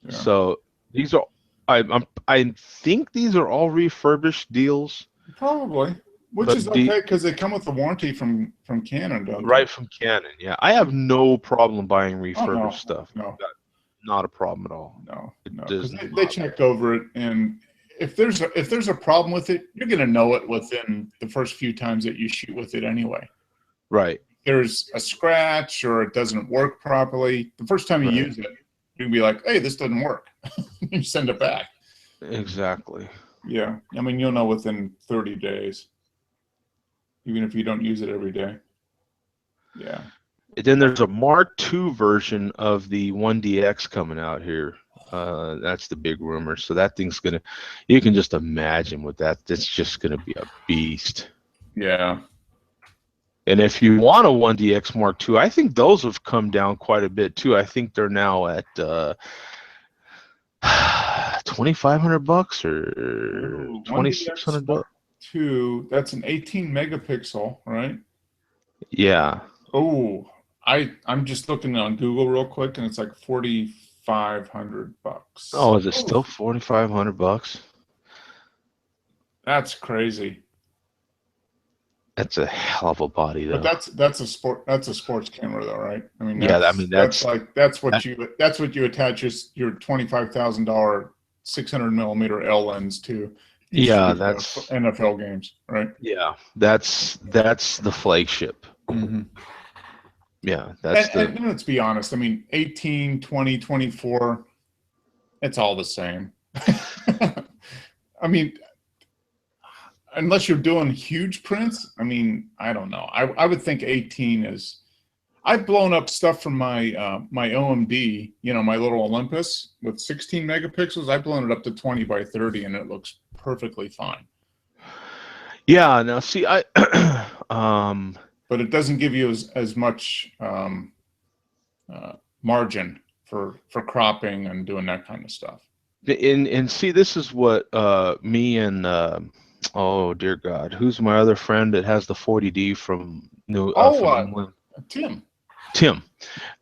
Speaker 1: Yeah. So these are, I think these are all refurbished deals.
Speaker 2: Probably, which is okay because they come with the warranty from Canon, don't they?
Speaker 1: Right, from Canon. Yeah, I have no problem buying refurbished stuff.
Speaker 2: No,
Speaker 1: not a problem at all.
Speaker 2: No, because they check over it, and if there's a problem with it, you're going to know it within the first few times that you shoot with it anyway.
Speaker 1: Right.
Speaker 2: If there's a scratch or it doesn't work properly, the first time you use it, you'll be like, hey, this doesn't work. You send it back.
Speaker 1: Exactly.
Speaker 2: Yeah. I mean, you'll know within 30 days, even if you don't use it every day. Yeah.
Speaker 1: Then there's a Mark II version of the 1DX coming out here. That's the big rumor. So that thing's gonna, you can just imagine what that. That's just gonna be a beast.
Speaker 2: Yeah.
Speaker 1: And if you want a 1DX Mark II, I think those have come down quite a bit too. I think they're now at $2,500 or $2,600.
Speaker 2: II, that's an 18 megapixel, right?
Speaker 1: Yeah.
Speaker 2: Oh, I'm just looking on Google real quick, and it's like $4,500.
Speaker 1: Oh, is it still $4,500?
Speaker 2: That's crazy.
Speaker 1: That's a hell of a body, though.
Speaker 2: But that's a sports camera, though, right? I mean,
Speaker 1: yeah, I mean that's
Speaker 2: what you attach your $25,000 600 millimeter L lens to.
Speaker 1: Yeah, that's
Speaker 2: NFL games, right?
Speaker 1: Yeah, that's the flagship.
Speaker 2: Mm-hmm.
Speaker 1: Yeah, that's
Speaker 2: and let's be honest. I mean, 18, 20, 24, it's all the same. I mean, unless you're doing huge prints, I mean, I don't know. I would think 18 is. I've blown up stuff from my my OMD, my little Olympus with 16 megapixels. I've blown it up to 20 by 30, and it looks perfectly fine.
Speaker 1: Yeah. Now, see,
Speaker 2: but it doesn't give you as much margin for cropping and doing that kind of stuff.
Speaker 1: And see, this is what me and oh dear God, who's my other friend that has the 40D from England? Tim.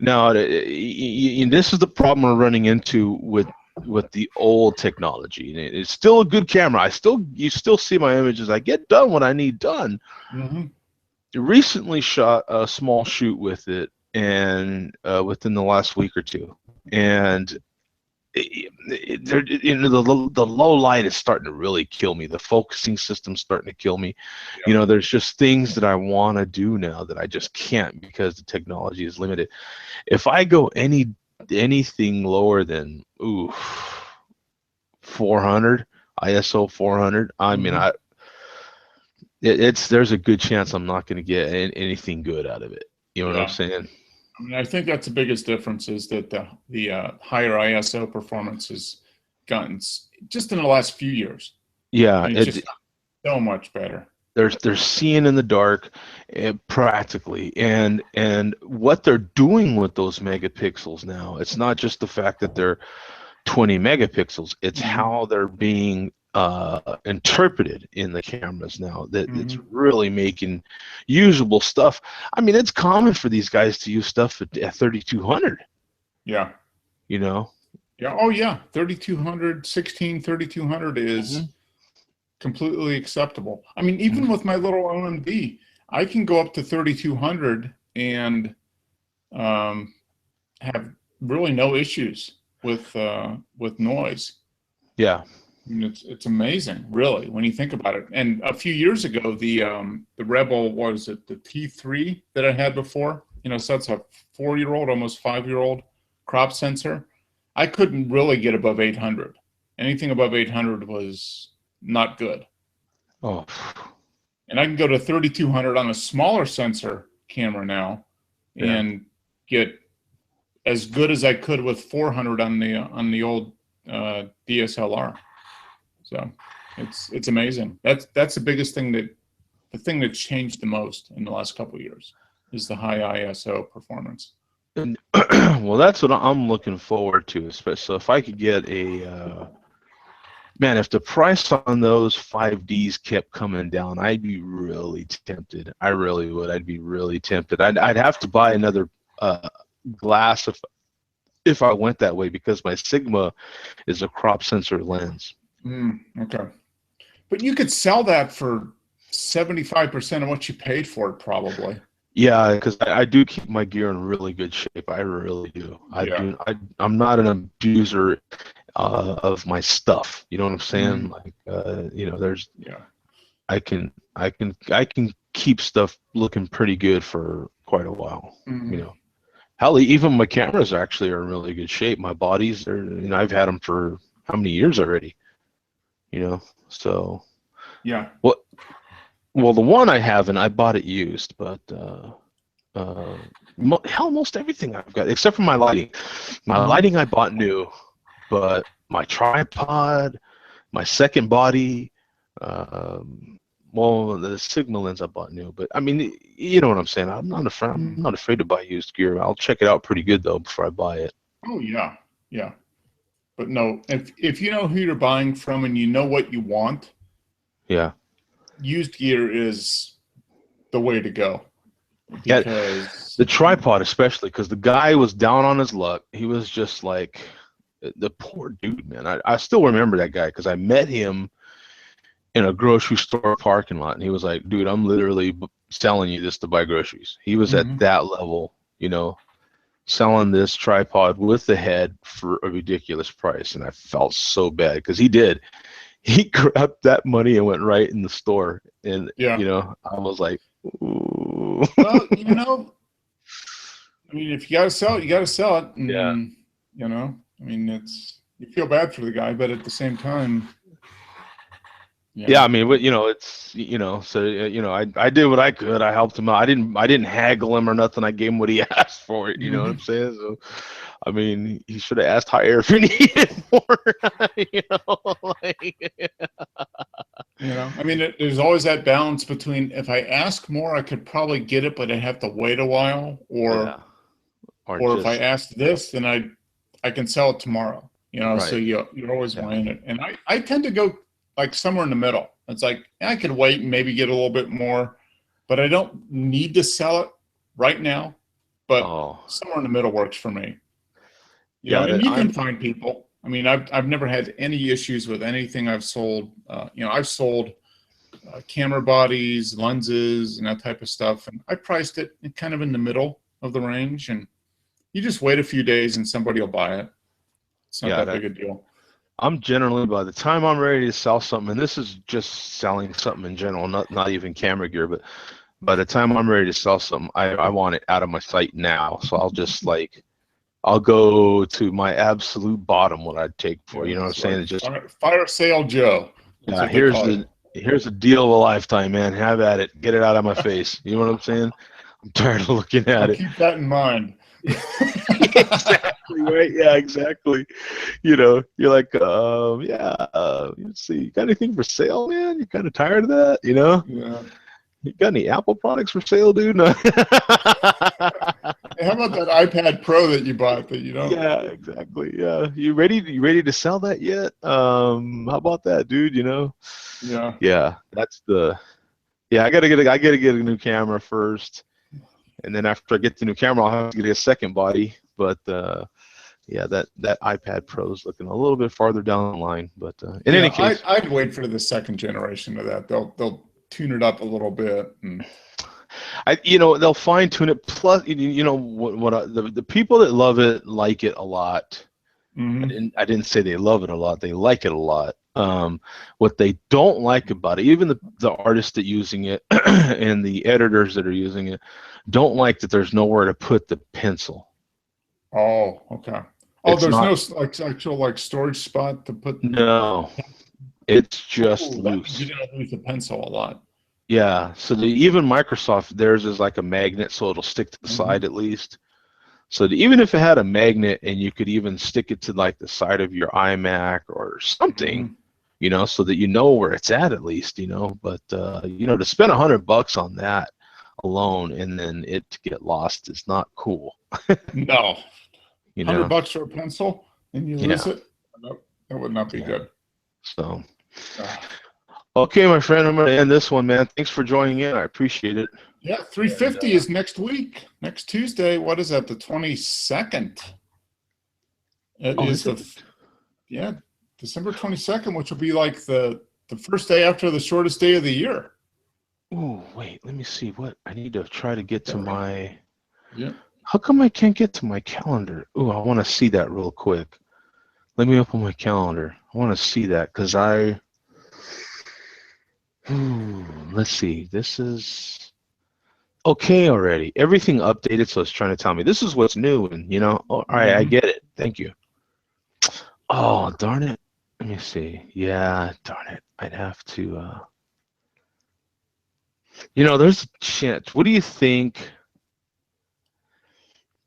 Speaker 1: Now, this is the problem we're running into with the old technology. It's still a good camera. You still see my images. I get done what I need done.
Speaker 2: Mm-hmm.
Speaker 1: Recently shot a small shoot with it, and within the last week or two, and the low light is starting to really kill me. The focusing system's starting to kill me. Yeah. There's just things that I want to do now that I just can't because the technology is limited. If I go anything lower than 400 ISO 400, I mean, there's a good chance I'm not going to get anything good out of it. You know what I'm saying?
Speaker 2: I mean, I think that's the biggest difference is that the higher ISO performance has gotten just in the last few years.
Speaker 1: Yeah,
Speaker 2: it's just so much better.
Speaker 1: They're seeing in the dark, practically, and what they're doing with those megapixels now. It's not just the fact that they're 20 megapixels. It's how they're being interpreted in the cameras now that it's really making usable stuff. I mean, it's common for these guys to use stuff at 3200.
Speaker 2: Yeah.
Speaker 1: Yeah.
Speaker 2: Oh yeah. 3200, 3200 is completely acceptable. I mean, even with my little OMD, I can go up to 3200 and have really no issues with noise.
Speaker 1: Yeah.
Speaker 2: I mean, it's amazing, really, when you think about it. And a few years ago, the Rebel, what was it, the T3 that I had before? So that's a 4-year-old, almost 5-year-old crop sensor. I couldn't really get above 800. Anything above 800 was not good.
Speaker 1: Oh.
Speaker 2: And I can go to 3200 on a smaller sensor camera now, and get as good as I could with 400 on the old DSLR. So it's amazing. That's the biggest thing the thing that's changed the most in the last couple of years is the high ISO performance.
Speaker 1: And, well, that's what I'm looking forward to. So if I could get a man, if the price on those 5Ds kept coming down, I'd be really tempted. I really would. I'd be really tempted. I'd have to buy another glass if I went that way, because my Sigma is a crop sensor lens.
Speaker 2: Okay. But you could sell that for 75% of what you paid for it, probably.
Speaker 1: Yeah, because I do keep my gear in really good shape. I really do. I'm not an abuser of my stuff. You know what I'm saying? Like, there's I can keep stuff looking pretty good for quite a while. Hell, even my cameras actually are in really good shape. My bodies are, I've had them for how many years already? So.
Speaker 2: Yeah.
Speaker 1: Well, the one I haven't, I bought it used, but hell, most everything I've got except for my lighting. My lighting I bought new, but my tripod, my second body, well, the Sigma lens I bought new. But I mean, you know what I'm saying. I'm not afraid to buy used gear. I'll check it out pretty good though before I buy it.
Speaker 2: Oh yeah, yeah. But no, if you know who you're buying from and you know what you want,
Speaker 1: yeah,
Speaker 2: used gear is the way to go.
Speaker 1: Yeah,
Speaker 2: Because
Speaker 1: the tripod especially, because the guy was down on his luck. He was just like the poor dude, man. I still remember that guy because I met him in a grocery store parking lot, and he was like, "Dude, I'm literally selling you this to buy groceries." He was at that level, you know, selling this tripod with the head for a ridiculous price, and I felt so bad because he did. He grabbed that money and went right in the store, and
Speaker 2: yeah,
Speaker 1: you know, I was like, ooh.
Speaker 2: well, you know, I mean, if you got to sell it, you got to sell it. And,
Speaker 1: Yeah.
Speaker 2: you know, I mean, you feel bad for the guy, but at the same time,
Speaker 1: Yeah, I mean, you know, it's, you know, so you know, I did what I could. I helped him out. I didn't haggle him or nothing. I gave him what he asked for it. You know what I'm saying? So, I mean, he should have asked higher if he needed more. You know, like.
Speaker 2: you know, I mean, there's always that balance between if I ask more, I could probably get it, but I have to wait a while,
Speaker 1: Yeah.
Speaker 2: or if I ask this, then I can sell it tomorrow. You know, so
Speaker 1: Right.
Speaker 2: you're always weighing it, and I tend to go like somewhere in the middle. It's like I could wait and maybe get a little bit more, but I don't need to sell it right now. But somewhere in the middle works for me. You know, and you can find people. I mean, I've never had any issues with anything I've sold. You know, I've sold camera bodies, lenses, and that type of stuff, and I priced it kind of in the middle of the range. And you just wait a few days, and somebody will buy it. It's not that big a deal.
Speaker 1: I'm generally, by the time I'm ready to sell something, and this is just selling something in general, not even camera gear, but by the time I'm ready to sell something, I want it out of my sight now. So I'll just like, I'll go to my absolute bottom what I'd take for. You know what I'm saying? It's just
Speaker 2: fire sale Joe.
Speaker 1: Yeah, here's the deal of a lifetime, man. Have at it. Get it out of my face. You know what I'm saying? I'm tired of looking at it.
Speaker 2: Keep that in mind.
Speaker 1: Exactly, right? Yeah, exactly. You know, you're like, let's see, you got anything for sale, man? You kind of tired of that, you know?
Speaker 2: Yeah.
Speaker 1: You got any Apple products for sale, dude? No.
Speaker 2: Hey, how about that iPad Pro that you bought that you don't?
Speaker 1: Yeah, exactly. Yeah, you ready to sell that yet? How about that, dude? You know?
Speaker 2: Yeah.
Speaker 1: Yeah, that's the. Yeah, I gotta get a new camera first, and then after I get the new camera, I'll have to get a second body. But yeah, that iPad Pro is looking a little bit farther down the line. But in any case,
Speaker 2: I'd wait for the second generation of that. They'll tune it up a little bit. And
Speaker 1: they'll fine tune it. Plus, the people that love it like it a lot. I didn't say they love it a lot. They like it a lot. What they don't like about it, even the artists that are using it and the editors that are using it, don't like that there's nowhere to put the pencil.
Speaker 2: Oh, okay. Oh, there's no actual storage spot to put.
Speaker 1: No, it's just loose.
Speaker 2: You're gonna lose the pencil a lot.
Speaker 1: Yeah. So even Microsoft, theirs is like a magnet, so it'll stick to the side at least. So even if it had a magnet and you could even stick it to like the side of your iMac or something, so that you know where it's at least, But to spend $100 on that alone and then it to get lost is not cool.
Speaker 2: No. $100 for a pencil and you lose it? Nope, that would not be good.
Speaker 1: So, okay, my friend, I'm going to end this one, man. Thanks for joining in. I appreciate it.
Speaker 2: Yeah, 350 is next week. Next Tuesday. What is that? The 22nd. It is December 22nd, which will be like the first day after the shortest day of the year.
Speaker 1: Oh, wait, let me see what I need to try to get to my.
Speaker 2: Yeah.
Speaker 1: How come I can't get to my calendar? Oh, I want to see that real quick. Let me open my calendar. I want to see that because let's see. This is okay already. Everything updated, so it's trying to tell me this is what's new, and all right, I get it. Thank you. Oh, darn it. Let me see. Yeah, darn it. I'd have to. There's a chance. What do you think?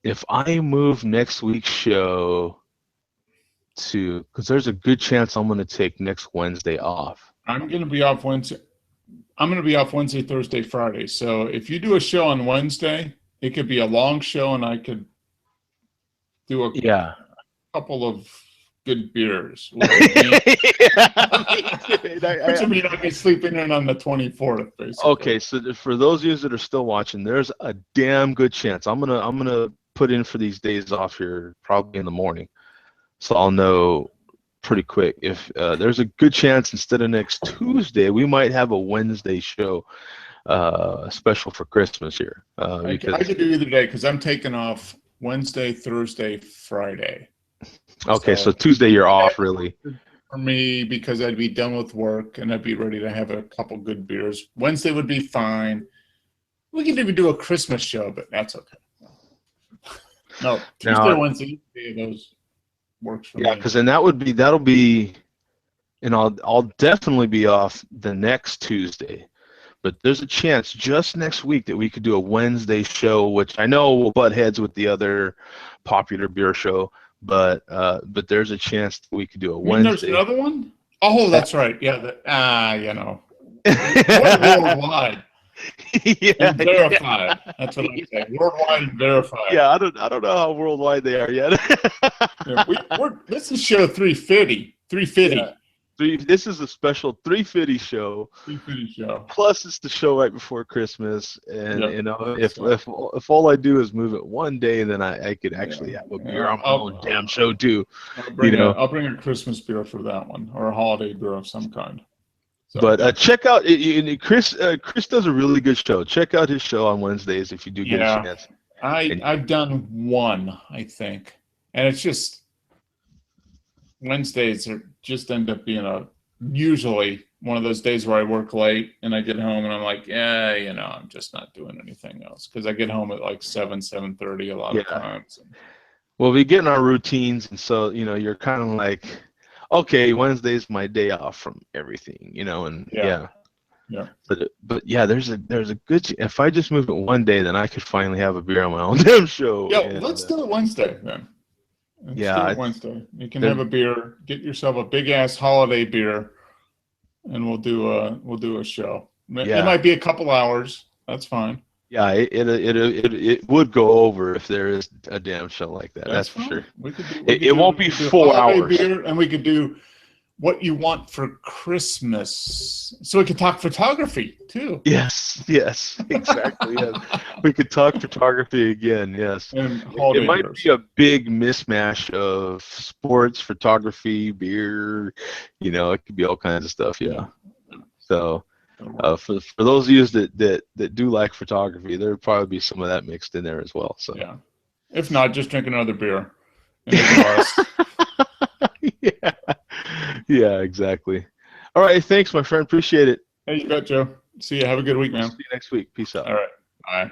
Speaker 1: if I move next week's show to, because there's a good chance I'm going to take next Wednesday off.
Speaker 2: I'm going to be off Wednesday. I'm going to be off Wednesday, Thursday, Friday. So if you do a show on Wednesday, it could be a long show, and I could do a couple of good beers. Which would mean I'd be sleeping in on the 24th, basically.
Speaker 1: Okay, so for those of you that are still watching, there's a damn good chance I'm gonna put in for these days off here probably in the morning, so I'll know pretty quick. If there's a good chance instead of next Tuesday, we might have a Wednesday show, special for Christmas here.
Speaker 2: I could do either day because I'm taking off Wednesday, Thursday, Friday.
Speaker 1: Okay, so Tuesday you're off, really.
Speaker 2: For me, because I'd be done with work and I'd be ready to have a couple good beers. Wednesday would be fine. We could even do a Christmas show, but that's okay. No, Tuesday, Wednesday, those works for me.
Speaker 1: Yeah, because then that'll be, and I'll definitely be off the next Tuesday. But there's a chance just next week that we could do a Wednesday show, which I know will butt heads with the other popular beer show. But there's a chance that we could do a Wednesday.
Speaker 2: There's another one? Oh, that's right. Yeah. You know. Worldwide. And verified. That's what I'm saying. Worldwide and verified.
Speaker 1: Yeah, I don't know how worldwide they are yet.
Speaker 2: This is show 350. 350.
Speaker 1: Yeah. This is a special 350 show.
Speaker 2: 350 show.
Speaker 1: Plus, it's the show right before Christmas, and you know, if all I do is move it one day, then I could actually have a beer on my own damn show too.
Speaker 2: I'll bring a Christmas beer for that one, or a holiday beer of some kind. So,
Speaker 1: but check out Chris. Chris does a really good show. Check out his show on Wednesdays if you do get a chance.
Speaker 2: I've done one, I think, and it's just. Wednesdays just end up being usually one of those days where I work late and I get home and I'm like, I'm just not doing anything else because I get home at like 7:30 a lot of times.
Speaker 1: Well, we get in our routines, and so you're kind of like, okay, Wednesday's my day off from everything, and yeah. But yeah, there's a good. If I just move it one day, then I could finally have a beer on my own damn show.
Speaker 2: Yeah, let's do it Wednesday then. Wednesday. You can have a beer, get yourself a big ass holiday beer, and we'll do a show. It might be a couple hours. That's fine.
Speaker 1: Yeah, it would go over if there is a damn show like that. That's for sure. It won't be 4 hours.
Speaker 2: Beer, and we could do what you want for Christmas. So we could talk photography too.
Speaker 1: Yes, exactly. Yes. We could talk photography again, yes.
Speaker 2: And
Speaker 1: it might be a big mismatch of sports, photography, beer, it could be all kinds of stuff, yeah. So for those of you that do like photography, there'll probably be some of that mixed in there as well. So
Speaker 2: yeah. If not, just drink another beer.
Speaker 1: Yeah, exactly. All right, thanks, my friend. Appreciate it.
Speaker 2: Hey, you bet, Joe. See you. Have a good week, man.
Speaker 1: See you next week. Peace out.
Speaker 2: All right. Bye.